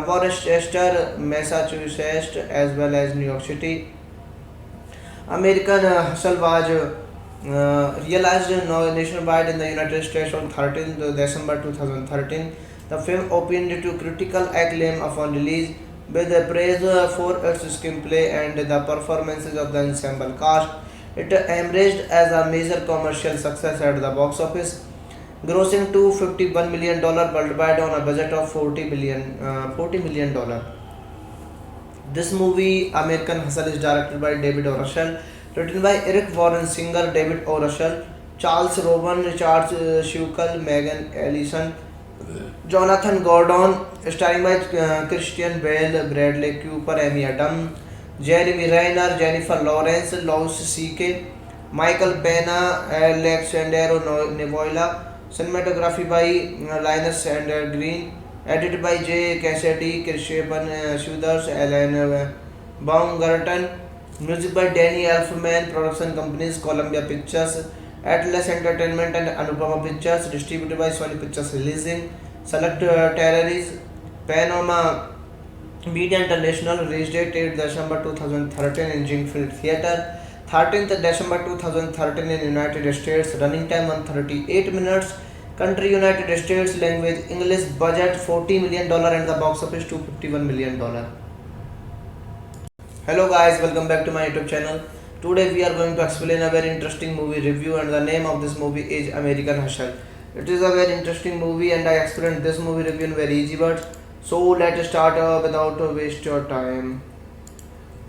Worcester, Massachusetts, as well as New York City. American Hustle was realized nationwide in the United States on 13th December 2013. The film opened to critical acclaim upon release, with praise for its screenplay and the performances of the ensemble cast. It emerged as a major commercial success at the box office, grossing $251 million worldwide on a budget of $40 million. This movie, American Hustle, is directed by David O. Russell, written by Eric Warren Singer, David O. Russell, Charles Rowan, Richard Schukel, Megan Ellison, Jonathan Gordon, starring by Christian Bale, Bradley Cooper, Amy Adams, Jeremy Renner, Jennifer Lawrence, Louis C.K., Michael Pena, Alexandro Nevoila. Cinematography by Linus and Green. Edited by J. Cassidy, Kirshpan Sudhars, Alan Baumgarten. Music by Danny Elfman. Production companies Columbia Pictures, Atlas Entertainment and Anupama Pictures. Distributed by Sony Pictures Releasing. Select Territories. Panama Media International. Release date 8 December 2013 in Jingfield Theatre. 13th December 2013 in United States. Running time 138 minutes. Country United States. Language English. Budget $40 million and the box office $251 million. Hello guys, welcome back to my YouTube channel. Today we are going to explain a very interesting movie review, and the name of this movie is American Hustle. It is a very interesting movie and I explained this movie review in very easy words. So let's start without waste your time.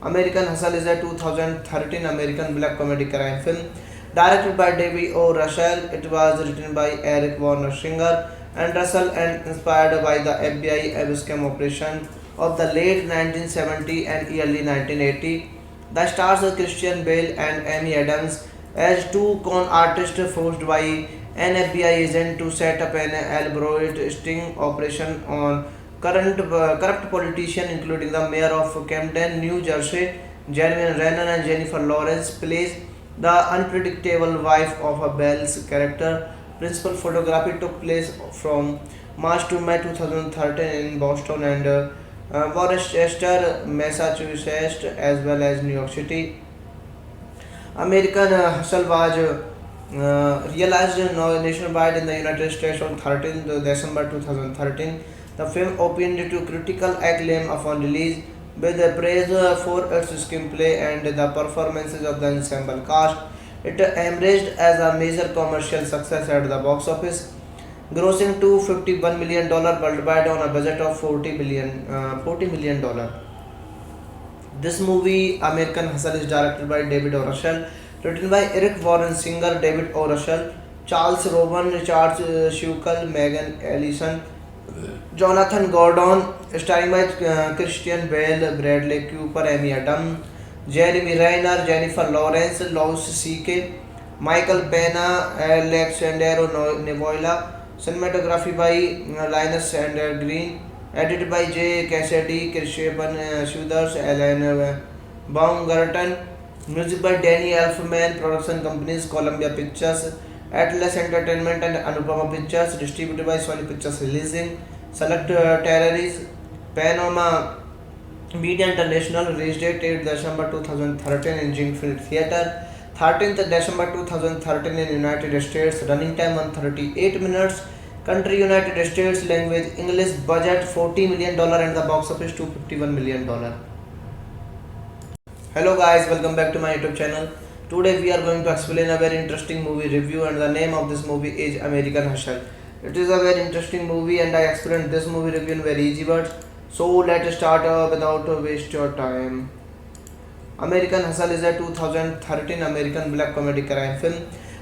American Hustle is a 2013 American black comedy crime film directed by David O. Russell. It was written by Eric Warner Singer and Russell and inspired by the FBI abscam operation of the late 1970 and early 1980. The stars are Christian Bale and Amy Adams as two con artists forced by an FBI agent to set up an elaborate sting operation on corrupt politicians, including the mayor of Camden, New Jersey. Jeremy Renner and Jennifer Lawrence plays the unpredictable wife of a Bell's character. Principal photography took place from March to May 2013 in Boston and Worcester, Massachusetts, as well as New York City. American Hustle was realized nationwide in the United States on 13th December 2013. The film opened to critical acclaim upon release, with praise for its screenplay and the performances of the ensemble cast. It emerged as a major commercial success at the box office, grossing $251 million worldwide on a budget of $40 million. This movie, American Hustle, is directed by David O. Russell, written by Eric Warren Singer, David O. Russell, Charles Rowan, Richard Schukel, Megan Ellison, Jonathan Gordon, starring by Christian Bale, Bradley Cooper, Amy Adams, Jeremy Renner, Jennifer Lawrence, Louis C.K., Michael Pena, Alexandero Nevoila, cinematography by Linus and Green, edited by J. Cassidy, Kirshpan Shudders, Alan Baumgarten, music by Danny Elfman, production companies Columbia Pictures, Atlas Entertainment and Anupama Pictures, distributed by Sony Pictures Releasing, Select Terrorists, Panama Media International, release date 8 December 2013 in Infinite Theatre, 13th December 2013 in United States, running time 138 minutes, country United States, language English, budget $40 million and the box office $251 million. Hello guys, welcome back to my YouTube channel. Today we are going to explain a very interesting movie review, and the name of this movie is American Hustle. It is a very interesting movie and I explained this movie review in very easy words. So let's start without waste your time. American Hustle is a 2013 American black comedy crime film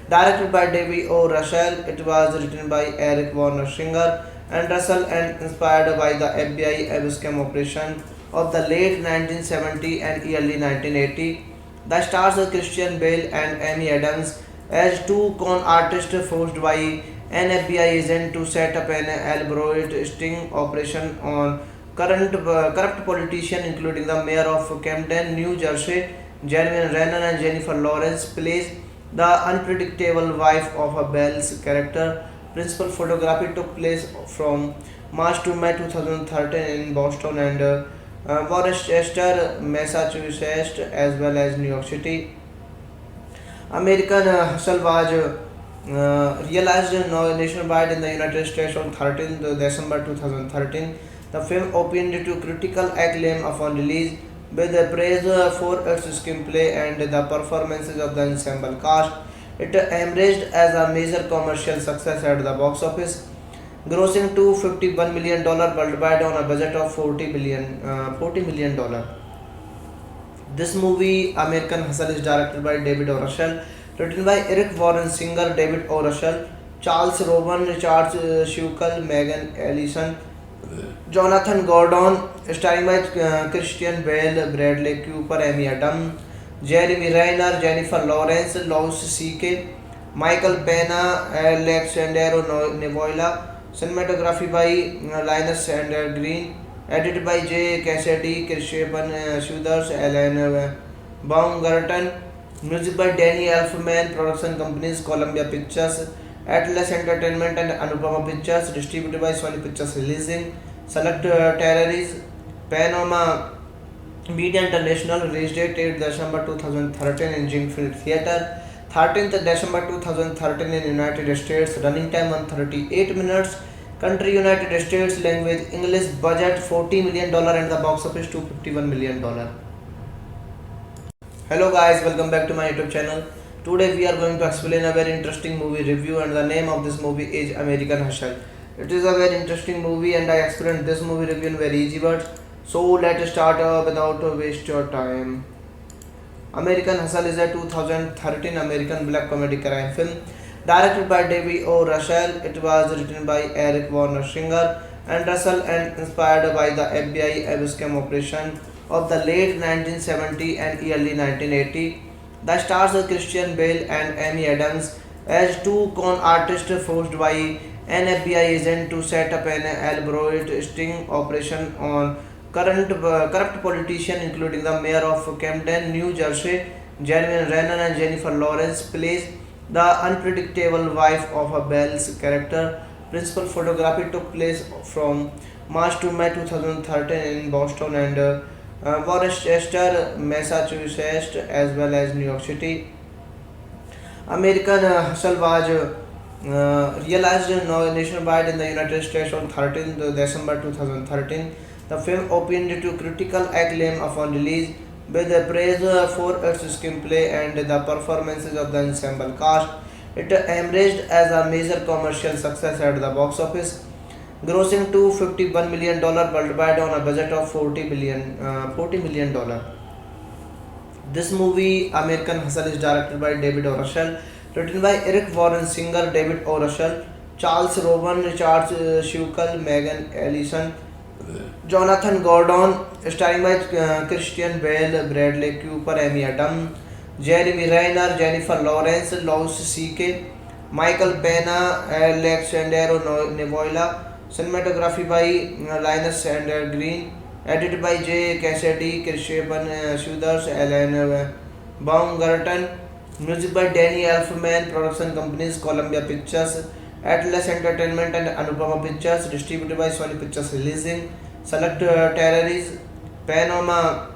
directed by David O. Russell. It was written by Eric Warner Singer and Russell and inspired by the FBI Abscam operation of the late 1970 and early 1980. The stars are Christian Bale and Amy Adams as two con artists forced by an FBI agent to set up an elaborate sting operation on corrupt politicians, including the mayor of Camden, New Jersey. Jeremy Renner and Jennifer Lawrence plays the unpredictable wife of a Bell's character. Principal photography took place from March to May 2013 in Boston and Worcester, Massachusetts, as well as New York City. American Hustle was realized nationwide in the United States on 13th December 2013. The film opened to critical acclaim upon release, with praise for its screenplay and the performances of the ensemble cast. It emerged as a major commercial success at the box office, grossing $251 million worldwide on a budget of $40 million. This movie, American Hustle, is directed by David O. Russell, written by Eric Warren Singer, David O. Russell, Charles Rowan, Richard Schukel, Megan Ellison, Jonathan Gordon, starring by Christian Bale, Bradley Cooper, Amy Adams, Jeremy Renner, Jennifer Lawrence, Louis C.K., Michael Pena, Alexandero Nevoila, cinematography by Linus and Green, edited by J. Cassidy, Kirshpan Shudders, Alan Baumgarten, music by Danny Elfman, production companies Columbia Pictures, Atlas Entertainment and Anupama Pictures, distributed by Sony Pictures Releasing, Select Terrorists, Panama Media International, release date 8 December 2013 in Infinite Theatre, 13th December 2013 in United States, running time 138 minutes, country United States, language English, budget $40 million and the box office $251 million. Hello guys, welcome back to my YouTube channel. Today we are going to explain a very interesting movie review, and the name of this movie is American Hustle. It is a very interesting movie and I explained this movie review in very easy words. So let's start without waste your time. American Hustle is a 2013 American black comedy crime film directed by David O. Russell. It was written by Eric Warner Singer and Russell and inspired by the FBI Abscam operation of the late 1970 and early 1980. The stars are Christian Bale and Amy Adams as two con artists forced by an FBI agent to set up an elaborate sting operation on corrupt politicians, including the mayor of Camden, New Jersey. Jeremy Renner and Jennifer Lawrence plays the unpredictable wife of a Bell's character. Principal photography took place from March to May 2013 in Boston and Worcester, Massachusetts, as well as New York City. American Hustle was realized nationwide in the United States on 13th December 2013. The film opened to critical acclaim upon release, with praise for its screenplay and the performances of the ensemble cast. It emerged as a major commercial success at the box office, grossing $251 million worldwide on a budget of $40 million. This movie, American Hustle, is directed by David O. Russell, written by Eric Warren Singer, David O. Russell, Charles Rowan, Richard Schukel, Megan Ellison, Jonathan Gordon, starring by Christian Bale, Bradley Cooper, Amy Adams, Jeremy Renner, Jennifer Lawrence, Louis C.K., Michael Pena, Alexandro Nevoila. Cinematography by Linus and Green. Edited by J. Cassidy, Christian Suders, Alan Baumgarten. Music by Danny Elfman. Production companies Columbia Pictures, Atlas Entertainment and Anupama Pictures. Distributed by Sony Pictures Releasing. Select territories: Panama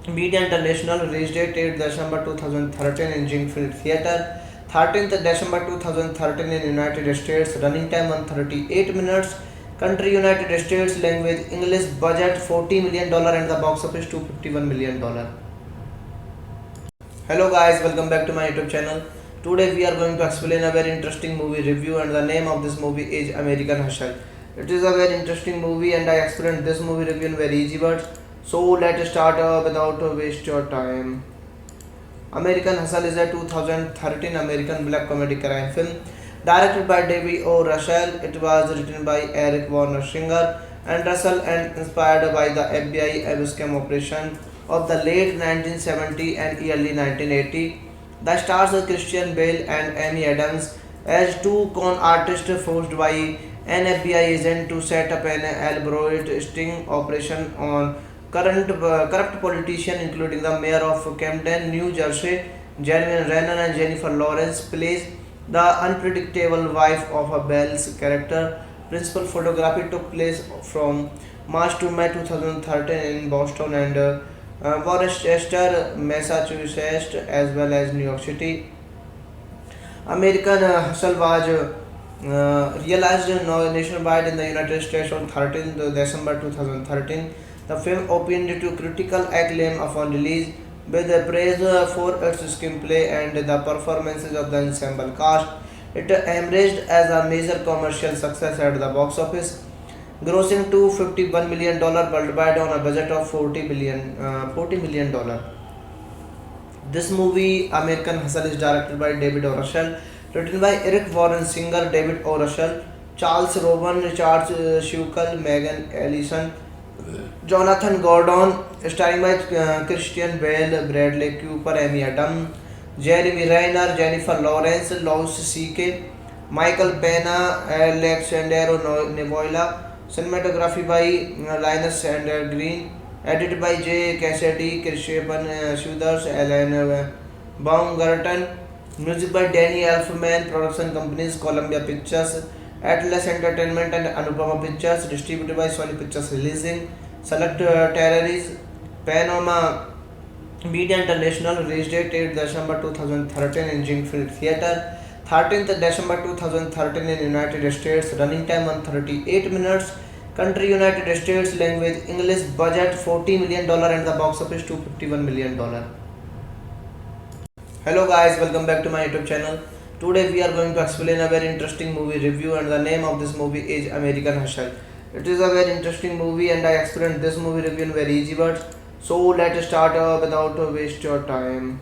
Media International. Release date 8 December 2013 in Jingfield Theatre. 13th December 2013 in United States. Running time 138 minutes. Country United States. Language English. Budget $40 million and the box office $251 million. Hello guys, welcome back to my YouTube channel. Today we are going to explain a very interesting movie review, and the name of this movie is American Hustle. It is a very interesting movie and I explained this movie review in very easy words. So let's start without waste your time. American Hustle is a 2013 American black comedy crime film directed by David O. Russell. It was written by Eric Warner Singer and Russell and inspired by the FBI scam operation of the late 1970 and early 1980. The stars are Christian Bale and Amy Adams as two con artists forced by an FBI agent to set up an elaborate sting operation on corrupt politicians, including the mayor of Camden, New Jersey. Jeremy Renner and Jennifer Lawrence plays the unpredictable wife of a Bell's character. Principal photography took place from March to May 2013 in Boston and Worcester, Massachusetts, as well as New York City. American Hustle was realized nationwide in the United States on 13th December 2013. The film opened to critical acclaim upon release, with praise for its screenplay and the performances of the ensemble cast. It emerged as a major commercial success at the box office, grossing $251 million worldwide on a budget of $40 million. This movie, American Hustle, is directed by David O. Russell, written by Eric Warren Singer, David O. Russell, Charles Rowan, Richard Schukel, Megan Ellison, Jonathan Gordon, starring by Christian Bale, Bradley Cooper, Amy Adams, Jeremy Renner, Jennifer Lawrence, Louis C.K., Michael Pena, Alexandro Nevoila. Cinematography by Linus and Green. Edited by J. Cassidy, Christian Suders, Alan Baumgarten. Music by Danny Elfman. Production companies Columbia Pictures, Atlas Entertainment and Anupama Pictures. Distributed by Sony Pictures Releasing. Select territories: Panama Media International. Release date 8 December 2013 in Jingfield Theatre. 13th December 2013 in United States. Running time 138 minutes. Country United States. Language English. Budget $40 million and the box office $251 million. Hello guys, welcome back to my YouTube channel. Today we are going to explain a very interesting movie review, and the name of this movie is American Hustle. It is a very interesting movie and I explained this movie review in very easy words. So let's start without waste your time.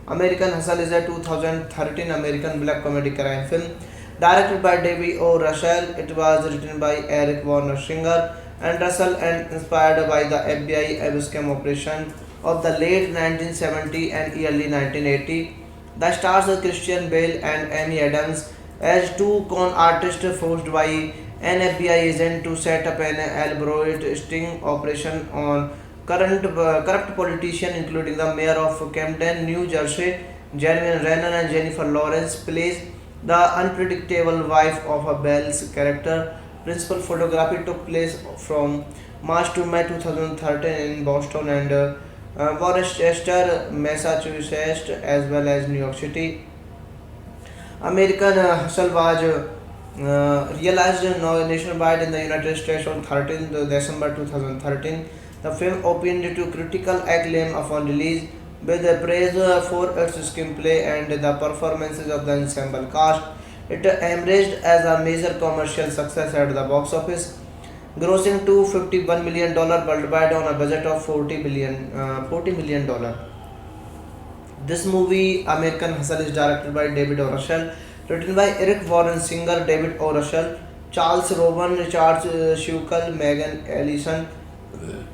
American Hustle is a 2013 American black comedy crime film directed by David O. Russell. It was written by Eric Warner Singer and Russell and inspired by the FBI scam operation of the late 1970 and early 1980. The stars are Christian Bale and Amy Adams as two con artists forced by an FBI agent to set up an elaborate sting operation on corrupt politicians, including the mayor of Camden, New Jersey. Jeremy Renner and Jennifer Lawrence plays the unpredictable wife of a Bell's character. Principal photography took place from March to May 2013 in Boston and Worcester, Massachusetts, as well as New York City. American Hustle was realized nationwide in the United States on 13th December 2013. The film opened to critical acclaim upon release, with praise for its screenplay and the performances of the ensemble cast. It emerged as a major commercial success at the box office, grossing $251 million worldwide on a budget of $40 million. This movie, American Hustle, is directed by David O. Russell, written by Eric Warren Singer, David O. Russell, Charles Rowan, Richard Schukel, Megan Ellison,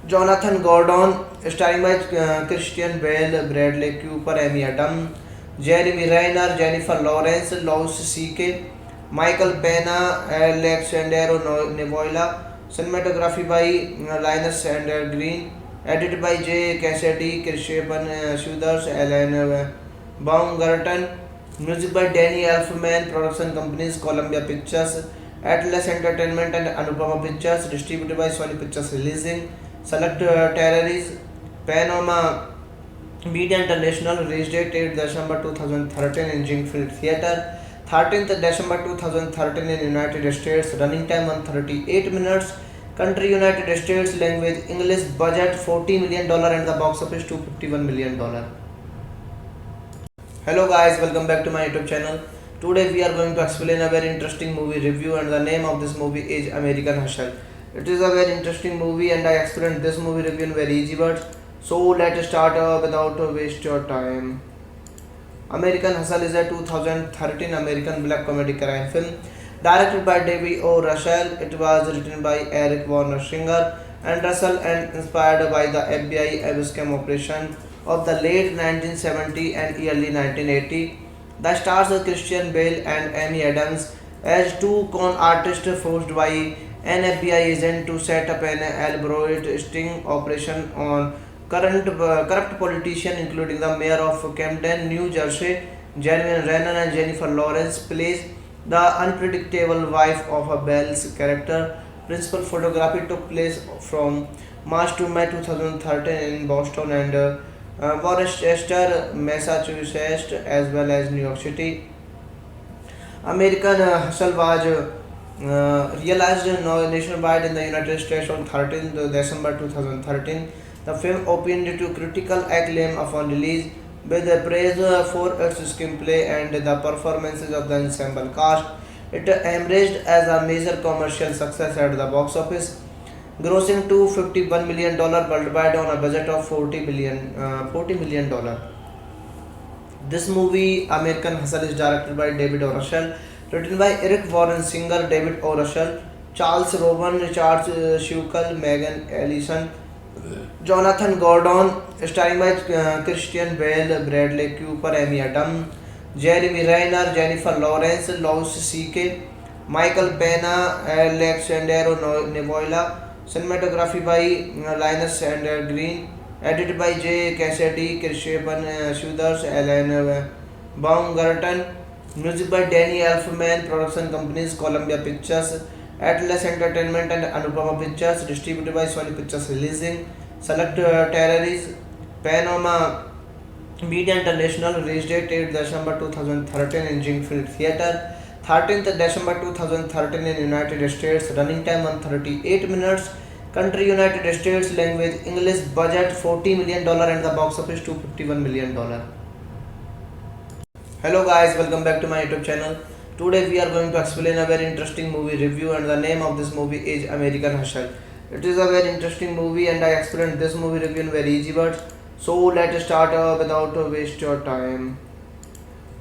Jonathan Gordon, starring by Christian Bale, Bradley Cooper, Amy Adams, Jeremy Renner, Jennifer Lawrence, Louis C.K., Michael Pena, Alexandero Nevoila, cinematography by Linus and Green, edited by J. Cassidy, Kirshapan Suders, Alan Baumgarten, music by Danny Elfman, production companies Columbia Pictures, Atlas Entertainment and Anupama Pictures, distributed by Sony Pictures Releasing, Select Terrories, Panama Media International, release date 8 December 2013 in Jingfield Theatre, 13th December 2013 in United States, running time 138 minutes, country United States, language English, budget $40 million and the box office $251 million. Hello guys, welcome back to my YouTube channel. Today we are going to explain a very interesting movie review and the name of this movie is American Hustle. It is a very interesting movie and I explained this movie review in very easy words. So let's start without waste your time. American Hustle is a 2013 American black comedy crime film directed by David O. Russell. It was written by Eric Warner Singer and Russell and inspired by the FBI Abscam operation of the late 1970 and early 1980. The stars are Christian Bale and Amy Adams as two con artists forced by an FBI agent to set up an elaborate sting operation on corrupt politicians, including the mayor of Camden, New Jersey. Jeremy Renner and Jennifer Lawrence plays the unpredictable wife of a Bell's character. Principal photography took place from March to May 2013 in Boston and Worcester, Massachusetts, as well as New York City. American Hustle was realized nationwide in the United States on 13th December 2013. The film opened to critical acclaim upon release, with praise for its screenplay and the performances of the ensemble cast. It emerged as a major commercial success at the box office, grossing $251 million worldwide on a budget of $40 million. This movie, American Hustle, is directed by David O. Russell, written by Eric Warren Singer, David O. Russell, Charles Rowan, Richard Schukel, Megan Ellison, Jonathan Gordon, starring by Christian Bale, Bradley Cooper, Amy Adams, Jeremy Renner, Jennifer Lawrence, Louis C.K., Michael Pena, Alexandero Nevoila, cinematography by Linus and Green, edited by J. Cassidy, Kirshapan Suders, Alan Baumgarten, music by Danny Elfman, production companies Columbia Pictures, Atlas Entertainment and Anupama Pictures, distributed by Sony Pictures Releasing, Select Terrories, Panama Media International, release date 8 December 2013 in Jingfield Theatre, 13th December 2013 in United States, running time 138 minutes, country United States, language English, budget $40 million and the box office $251 million. Hello guys, welcome back to my YouTube channel. Today we are going to explain a very interesting movie review and the name of this movie is American Hustle. It is a very interesting movie and I explained this movie review in very easy words. So let's start without waste your time.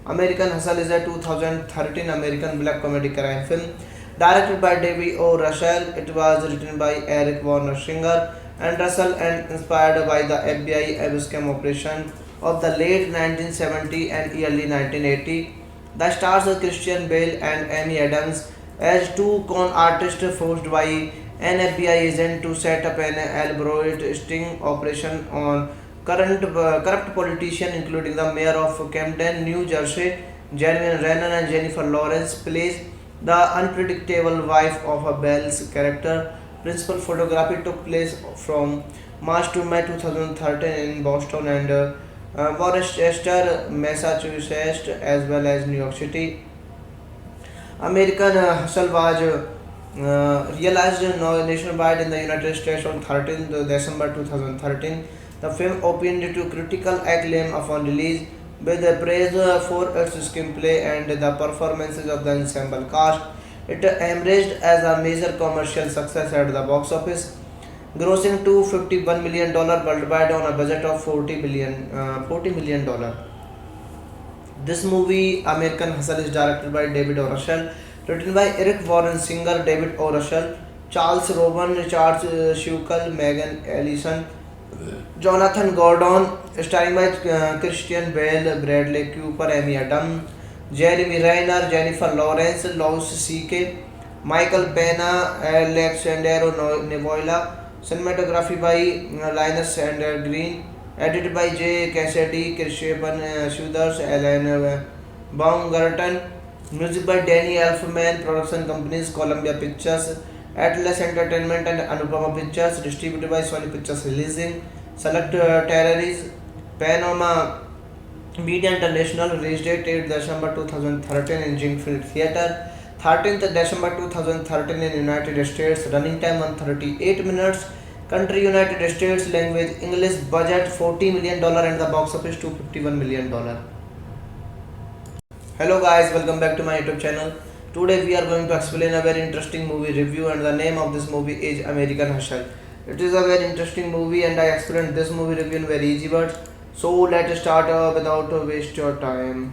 American Hustle is a 2013 American black comedy crime film directed by David O. Russell. It was written by Eric Warner Singer and Russell and inspired by the FBI Abscam operation of the late 1970 and early 1980. The stars are Christian Bale and Amy Adams as two con artists forced by an FBI agent to set up an elaborate sting operation on corrupt politicians, including the mayor of Camden, New Jersey. Jeremy Renner and Jennifer Lawrence plays the unpredictable wife of a Bell's character. Principal photography took place from March to May 2013 in Boston and Worcester, Massachusetts, as well as New York City. American Hustle was realized nationwide in the United States on 13th December 2013. The film opened to critical acclaim upon release, with praise for its screenplay and the performances of the ensemble cast. It emerged as a major commercial success at the box office, grossing $251 million worldwide on a budget of $40 million. This movie, American Hustle, is directed by David O. Russell, written by Eric Warren Singer, David O. Russell, Charles Rowan, Richard Schukel, Megan Ellison, Jonathan Gordon, starring by Christian Bale, Bradley Cooper, Amy Adams, Jeremy Renner, Jennifer Lawrence, Louis C.K., Michael Pena, Alexandro Nevoila, cinematography by Linus and Green, edited by J. Cassidy, Christian Schuthers, Alan Baumgarten, music by Danny Elfman, production companies Columbia Pictures, Atlas Entertainment and Anupama Pictures, distributed by Sony Pictures Releasing, Select Terrories, Panama Media International, release date 8 December 2013 in Jinfield Theatre, 13th December 2013 in United States, running time 138 minutes, country United States, language English, budget $40 million and the box office $251 million. Hello guys, welcome back to my YouTube channel. Today we are going to explain a very interesting movie review and the name of this movie is American Hustle. It is a very interesting movie and I explained this movie review in very easy words. So let's start without waste your time.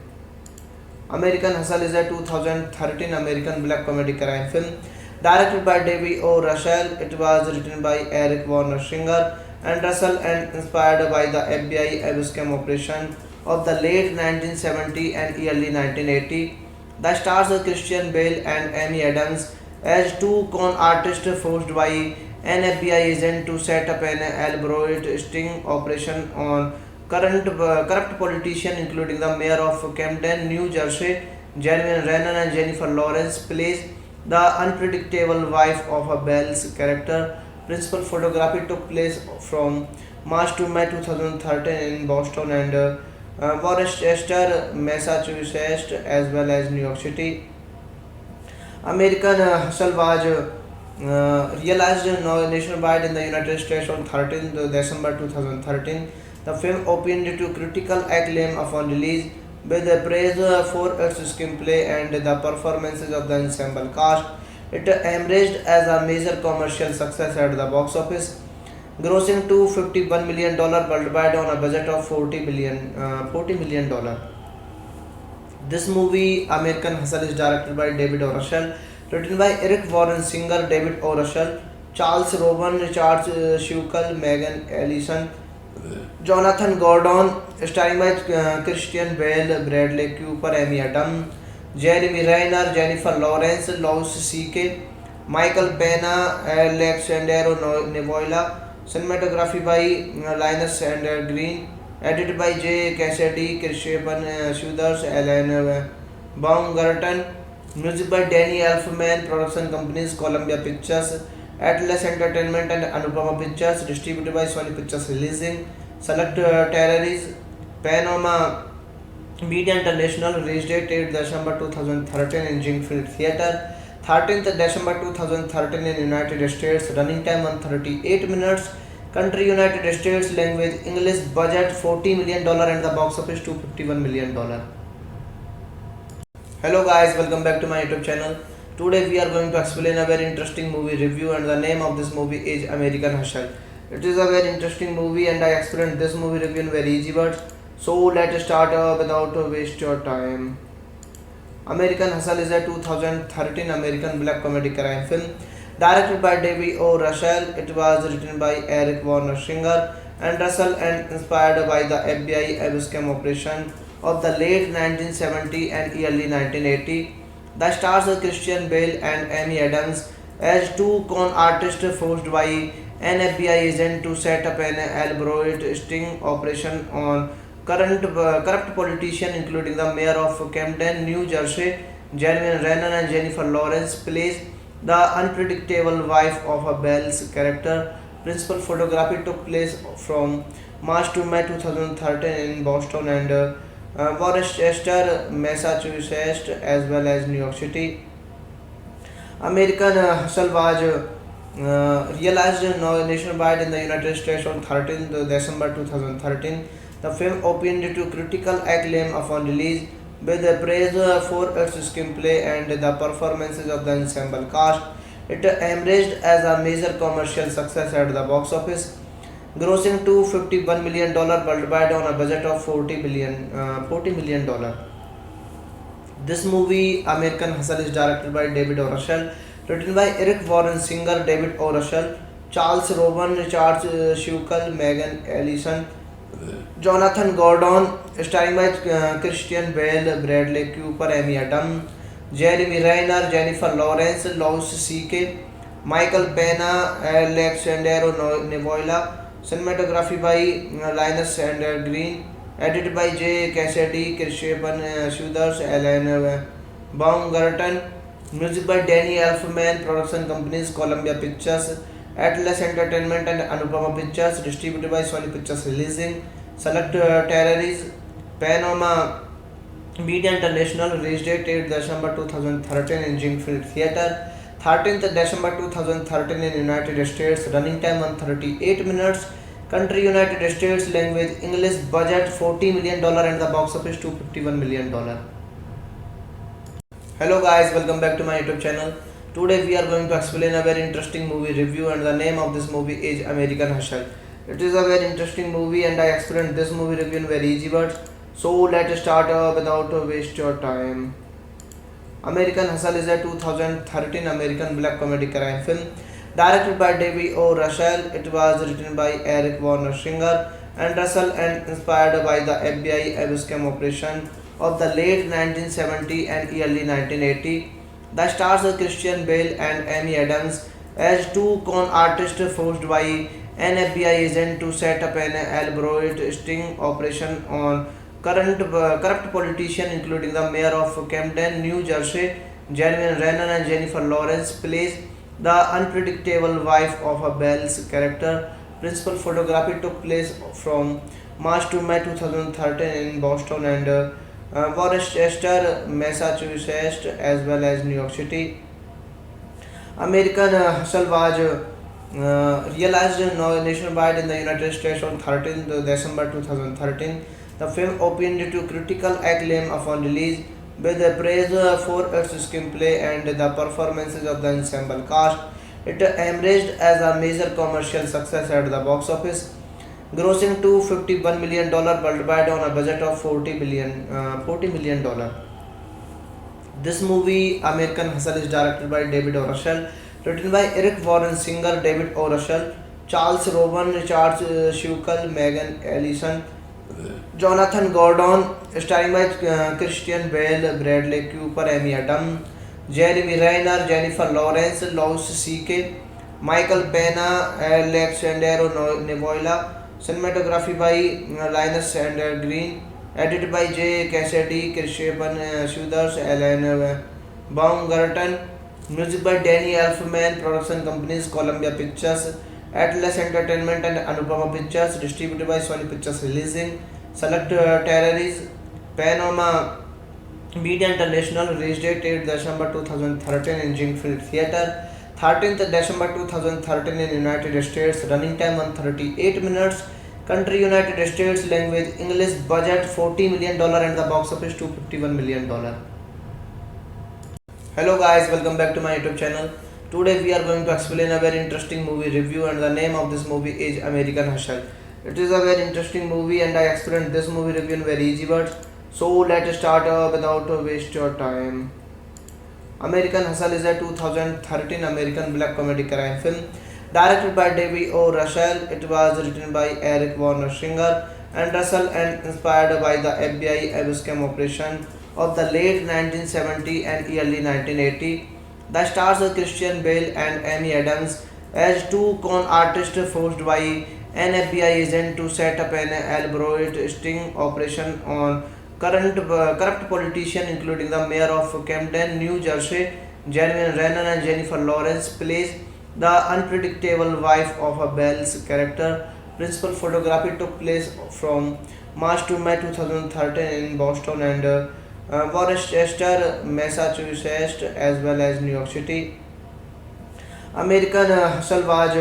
American Hustle is a 2013 American black comedy crime film directed by David O. Russell. It was written by Eric Warner Singer and Russell and inspired by the FBI Abscam operation of the late 1970 and early 1980. The stars are Christian Bale and Amy Adams as two con artists forced by an FBI agent to set up an elaborate sting operation on corrupt politicians, including the mayor of Camden, New Jersey. Jeremy Renner and Jennifer Lawrence plays the unpredictable wife of a Bell's character. Principal photography took place from March to May 2013 in Boston and Worcester, Massachusetts, as well as New York City. American Hustle was realized nationwide in the United States on 13th December 2013. The film opened to critical acclaim upon release, with praise for its screenplay and the performances of the ensemble cast. It emerged as a major commercial success at the box office, grossing $251 million worldwide on a budget of $40 million. This movie, American Hustle, is directed by David O. Russell, written by Eric Warren Singer, David O. Russell, Charles Rowan, Richard Schukel, Megan Ellison, Jonathan Gordon, starring by Christian Bale, Bradley Cooper, Amy Adams, Jeremy Renner, Jennifer Lawrence, Louis C.K., Michael Pena, Alexandro Nevoila, cinematography by Linus and Green, edited by J. Cassidy, Christian Schuthers, Alan Baumgarten, music by Danny Elfman, production companies Columbia Pictures, Atlas Entertainment and Anupama Pictures, distributed by Sony Pictures Releasing, Select Terrories, Panama Media International, release date 8 December 2013 in Jinfield Theatre, 13th December 2013 in United States, running time 138 minutes, country United States, language English, budget $40 million and the box office $251 million. Hello guys, welcome back to my YouTube channel. Today we are going to explain a very interesting movie review and the name of this movie is American Hustle. It is a very interesting movie and I explained this movie review in very easy words. So let's start without waste your time. American Hustle is a 2013 American black comedy crime film directed by David O. Russell. It was written by Eric Warner Singer and Russell and inspired by the FBI Abscam operation of the late 1970 and early 1980. The stars are Christian Bale and Amy Adams as two con artists forced by an FBI agent to set up an elaborate sting operation on corrupt politicians, including the mayor of Camden, New Jersey. Jeremy Renner and Jennifer Lawrence plays the unpredictable wife of a Bell's character. Principal photography took place from March to May 2013 in Boston and Worcester, Massachusetts, as well as New York City. American Hustle was realized nationwide in the United States on 13th December 2013. The film opened to critical acclaim upon release, with praise for its screenplay and the performances of the ensemble cast. It emerged as a major commercial success at the box office, grossing $251 million worldwide on a budget of $40 million. This movie, American Hustle, is directed by David O. Russell, written by Eric Warren Singer, David O. Russell, Charles Rowan, Richard Schukel, Megan Ellison, Jonathan Gordon, starring by Christian Bale, Bradley Cooper, Amy Adams, Jeremy Renner, Jennifer Lawrence, Louis C.K., Michael Pena, Alexandro Nevoila. Cinematography by Linus and Green. Edited by J. Cassidy, Christian Suders, Alan Baumgarten. Music by Danny Elfman. Production companies Columbia Pictures, Atlas Entertainment and Anupama Pictures. Distributed by Sony Pictures Releasing. Select Territories. Panama Media International. Release date 8 December 2013 in Jingfield Theatre. 13th December 2013 in United States. Running time 138 minutes. Country United States. Language English. Budget $40 million and the box office $251 million. Hello guys, welcome back to my YouTube channel. Today we are going to explain a very interesting movie review, and the name of this movie is American Hustle. It is a very interesting movie and I explained this movie review in very easy words. So let's start without waste your time. American Hustle is a 2013 American black comedy crime film directed by David O. Russell. It was written by Eric Warner Singer and Russell and inspired by the FBI scam operation of the late 1970 and early 1980. The stars are Christian Bale and Amy Adams as two con artists forced by an FBI agent to set up an elaborate sting operation on corrupt politicians, including the mayor of Camden, New Jersey. Jeremy Renner and Jennifer Lawrence plays the unpredictable wife of a Bell's character. Principal photography took place from March to May 2013 in Boston and Worcester, Massachusetts, as well as New York City. American Hustle was realized nationwide in the United States on 13th December 2013. The film opened to critical acclaim upon release, with praise for its screenplay and the performances of the ensemble cast. It emerged as a major commercial success at the box office, grossing $251 million worldwide on a budget of $40 million. This movie, American Hustle, is directed by David O. Russell, written by Eric Warren Singer, David O. Russell, Charles Rowan, Richard Schukel, Megan Ellison, Jonathan Gordon, starring by Christian Bale, Bradley Cooper, Amy Adams, Jeremy Renner, Jennifer Lawrence, Louis C.K., Michael Pena, Alexandro Nevoila. Cinematography by Linus and Green. Edited by J. Cassidy, Christian Suders, Alan Baumgarten. Music by Danny Elfman. Production companies Columbia Pictures, Atlas Entertainment and Anupama Pictures. Distributed by Sony Pictures Releasing. Select Territories. Panama Media International. Release date 8 December 2013 in Jingfield Theatre. 13th December 2013 in United States. Running time 138 minutes. Country United States. Language English. Budget $40 million and the box office $251 million. Hello guys, welcome back to my YouTube channel. Today we are going to explain a very interesting movie review, and the name of this movie is American Hustle. It is a very interesting movie and I explained this movie review in very easy words. So let's start without waste your time. American Hustle is a 2013 American black comedy crime film directed by David O. Russell. It was written by Eric Warner Singer and Russell and inspired by the FBI scam operation of the late 1970 and early 1980. The stars are Christian Bale and Amy Adams as two con artists forced by an FBI agent to set up an elaborate sting operation on corrupt politicians, including the mayor of Camden, New Jersey. Jeremy Renner and Jennifer Lawrence plays the unpredictable wife of a Bell's character. Principal photography took place from March to May 2013 in Boston and Worcester, Massachusetts, as well as New York City. American Hustle was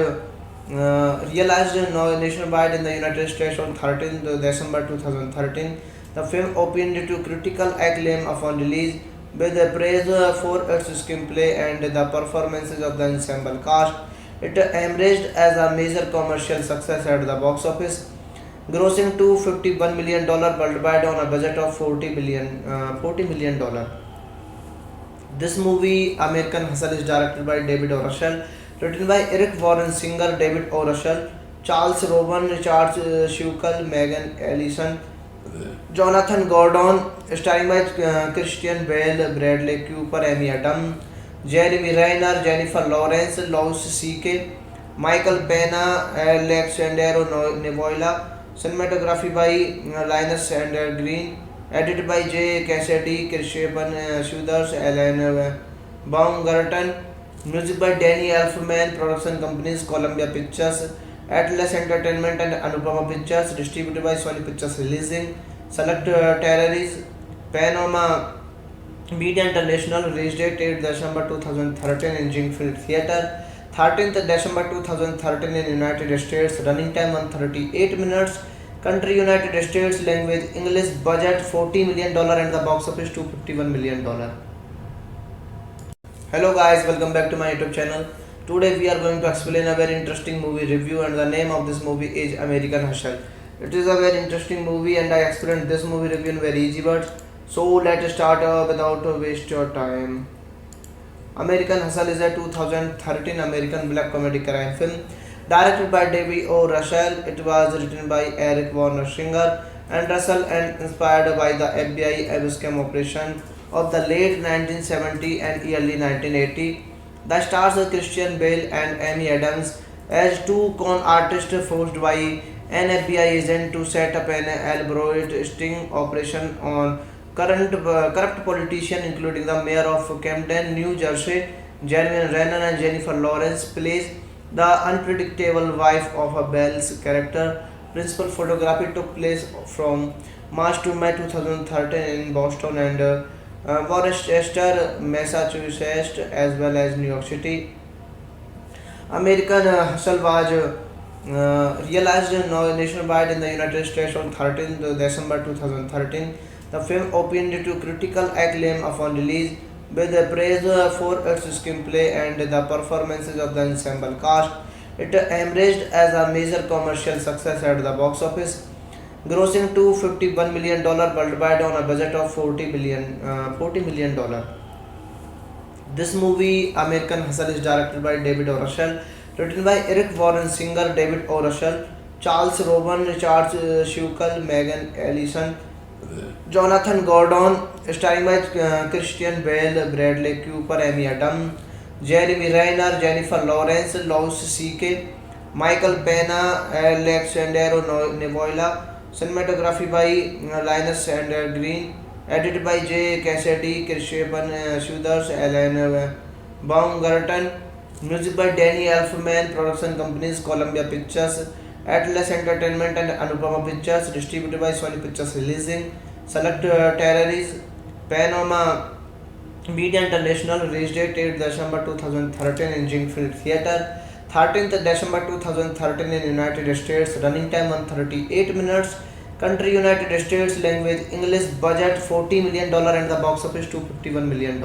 realized nationwide in the United States on 13th December 2013. The film opened to critical acclaim upon release, with praise for its screenplay and the performances of the ensemble cast. It emerged as a major commercial success at the box office, grossing $251 million worldwide on a budget of $40 million. This movie, American Hustle, is directed by David O. Russell, written by Eric Warren Singer, David O. Russell, Charles Rowan, Richard Schukel, Megan Ellison, Jonathan Gordon, starring by Christian Bale, Bradley Cooper, Amy Adams, Jeremy Renner, Jennifer Lawrence, Louis C.K., Michael Pena, Alexandero Nevoila, cinematography by Linus and Green, edited by J. Cassidy, Kirshaban Suders, Alan Baumgarten, music by Danny Elfman, production companies Columbia Pictures, Atlas Entertainment and Anupama Pictures, distributed by Sony Pictures Releasing, Select Terrories, Panama Media International, release date 8 December 2013 in Jingfield Theatre, 13th December 2013 in United States, running time 138 minutes, country United States, language English, budget $40 million and the box office $251 million. Hello guys, welcome back to my YouTube channel. Today we are going to explain a very interesting movie review and the name of this movie is American Hustle. It is a very interesting movie and I explained this movie review in very easy words. So let's start without waste your time. American Hustle is a 2013 American black comedy crime film directed by David O. Russell. It was written by Eric Warner Singer and Russell and inspired by the FBI Abscam operation of the late 1970 and early 1980. The stars are Christian Bale and Amy Adams as two con artists forced by an FBI agent to set up an elaborate sting operation on corrupt politicians, including the mayor of Camden, New Jersey. Jeremy Renner and Jennifer Lawrence plays the unpredictable wife of a Bell's character. Principal photography took place from March to May 2013 in Boston and Worcester, Massachusetts, as well as New York City. American Hustle was realized nationwide in the United States on 13th December 2013. The film opened to critical acclaim upon release, with praise for its screenplay and the performances of the ensemble cast. It emerged as a major commercial success at the box office, grossing $251 million worldwide on a budget of $40 million. This movie, American Hustle, is directed by David O. Russell, written by Eric Warren Singer, David O. Russell, Charles Rowan, Richard Schukel, Megan Ellison, Jonathan Gordon, starring by Christian Bale, Bradley Cooper, Amy Adams, Jeremy Renner, Jennifer Lawrence, Louis C.K., Michael Pena, Alexandero Nevoila, cinematography by Linus and Green, edited by J. Cassidy, Kirshaban Suders, Alan Baumgarten, music by Danny Elfman, production companies Columbia Pictures, Atlas Entertainment and Anupama Pictures, distributed by Sony Pictures Releasing, Select Terrories, Panama Media International, release date 8 December 2013 in Jingfield Theatre, 13th December 2013 in United States, running time 138 minutes, country United States, language English, budget $40 million and the box office $251 million.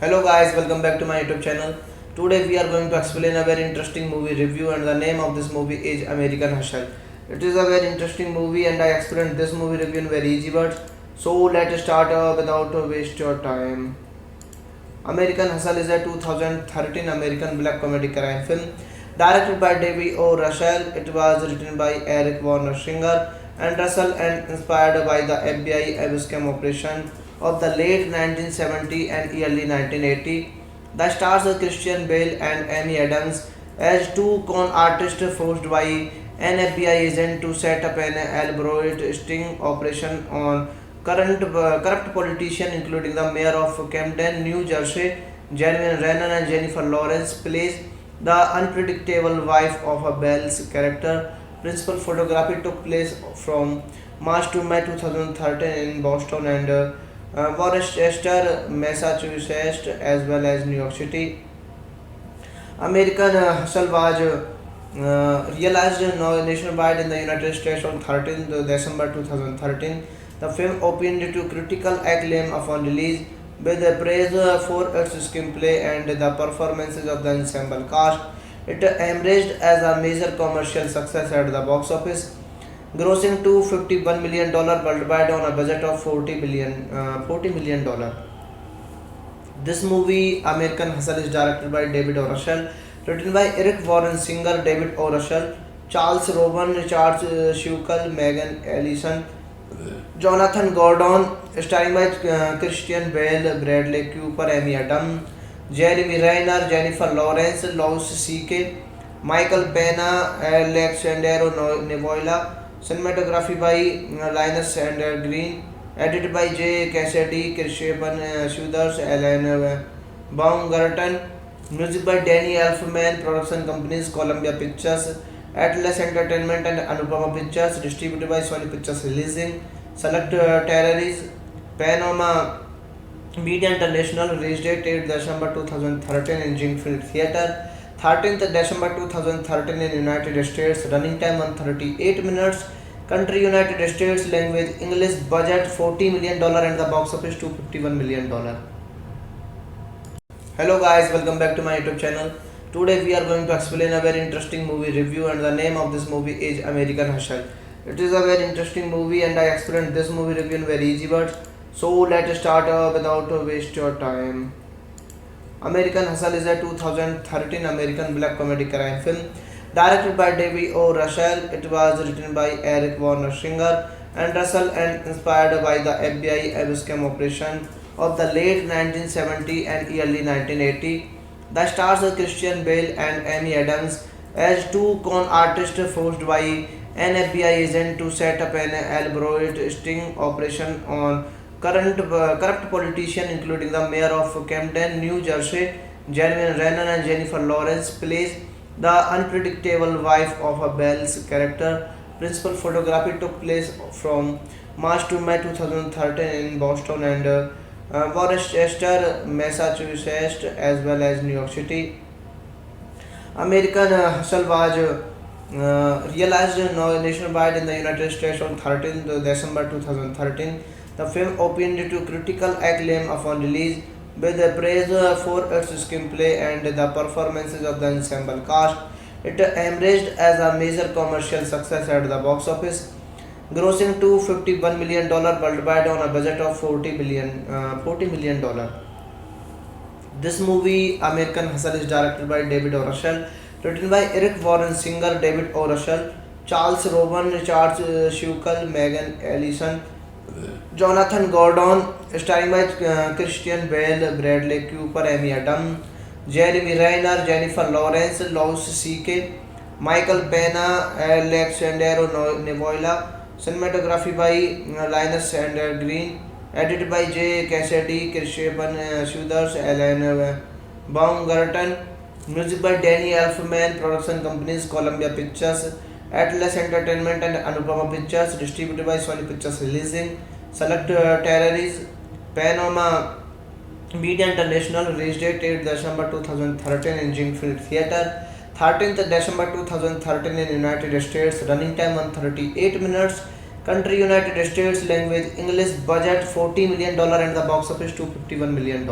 Hello guys, welcome back to my YouTube channel. Today we are going to explain a very interesting movie review and the name of this movie is American Hustle. It is a very interesting movie and I explained this movie review in very easy words. So let's start without waste your time. American Hustle is a 2013 American black comedy crime film directed by David O. Russell. It was written by Eric Warner Singer and Russell and inspired by the FBI Abscam operation of the late 1970 and early 1980. The stars are Christian Bale and Amy Adams as two con artists forced by an FBI agent to set up an elaborate sting operation on corrupt politicians, including the mayor of Camden, New Jersey. Jeremy Renner and Jennifer Lawrence plays the unpredictable wife of a Bell's character. Principal photography took place from March to May 2013 in Boston and Worcester, Massachusetts, as well as New York City. American Hustle was realized nationwide in the United States on 13th December 2013. The film opened to critical acclaim upon release, with praise for its screenplay and the performances of the ensemble cast. It emerged as a major commercial success at the box office, grossing $251 million worldwide on a budget of $40 million. This movie, American Hustle, is directed by David O. Russell, written by Eric Warren Singer, David O. Russell, Charles Rowan, Richard Schukel, Megan Ellison, Jonathan Gordon, starring by Christian Bale, Bradley Cooper, Amy Adams, Jeremy Renner, Jennifer Lawrence, Louis C.K., Michael Pena, Alexandro Nevoila, cinematography by Linus and Green, edited by J. Cassidy, Christian Schuthers, Alan Baumgarten, music by Danny Elfman, production companies Columbia Pictures, Atlas Entertainment and Anupama Pictures, distributed by Sony Pictures Releasing, select territories, Panama Media International, release date 8 December 2013 in Jinfield Theatre, 13th December 2013 in United States, running time 138 minutes, country United States, language English, budget $40 million and the box office $251 million. Hello guys, welcome back to my YouTube channel. Today we are going to explain a very interesting movie review and the name of this movie is American Hustle. It is a very interesting movie and I explained this movie review in very easy words. So let's start without waste your time. American Hustle is a 2013 American black comedy crime film directed by David O. Russell. It was written by Eric Warner Singer and Russell and inspired by the FBI Abscam operation of the late 1970 and early 1980. The stars are Christian Bale and Amy Adams as two con artists forced by an FBI agent to set up an elaborate sting operation on corrupt politicians, including the mayor of Camden, New Jersey. Jeremy Renner and Jennifer Lawrence plays the unpredictable wife of a Bell's character. Principal photography took place from March to May 2013 in Boston and Worcester, Massachusetts, as well as New York City. American Hustle was realized nationwide in the United States on 13th December 2013. The film opened to critical acclaim upon release, with praise for its screenplay and the performances of the ensemble cast. It emerged as a major commercial success at the box office, grossing $251 million worldwide on a budget of $40 million. This movie, American Hustle, is directed by David O. Russell, written by Eric Warren Singer, David O. Russell, Charles Rowan, Richard Schukel, Megan Ellison, Jonathan Gordon, starring by Christian Bale, Bradley Cooper, Amy Adams, Jeremy Renner, Jennifer Lawrence, Louis C.K., Michael Pena, Alexandro Nevoila, cinematography by Linus and Green, edited by J. Cassidy, Christian Schuthers, Alan Baumgarten, music by Danny Elfman, production companies Columbia Pictures, Atlas Entertainment and Anupama Pictures, distributed by Sony Pictures Releasing, select territories, Panama Media International, release date 8 December 2013 in Jinfield Theatre, 13th December 2013 in United States, running time 138 minutes, country United States, language English, budget $40 million and the box office $251 million.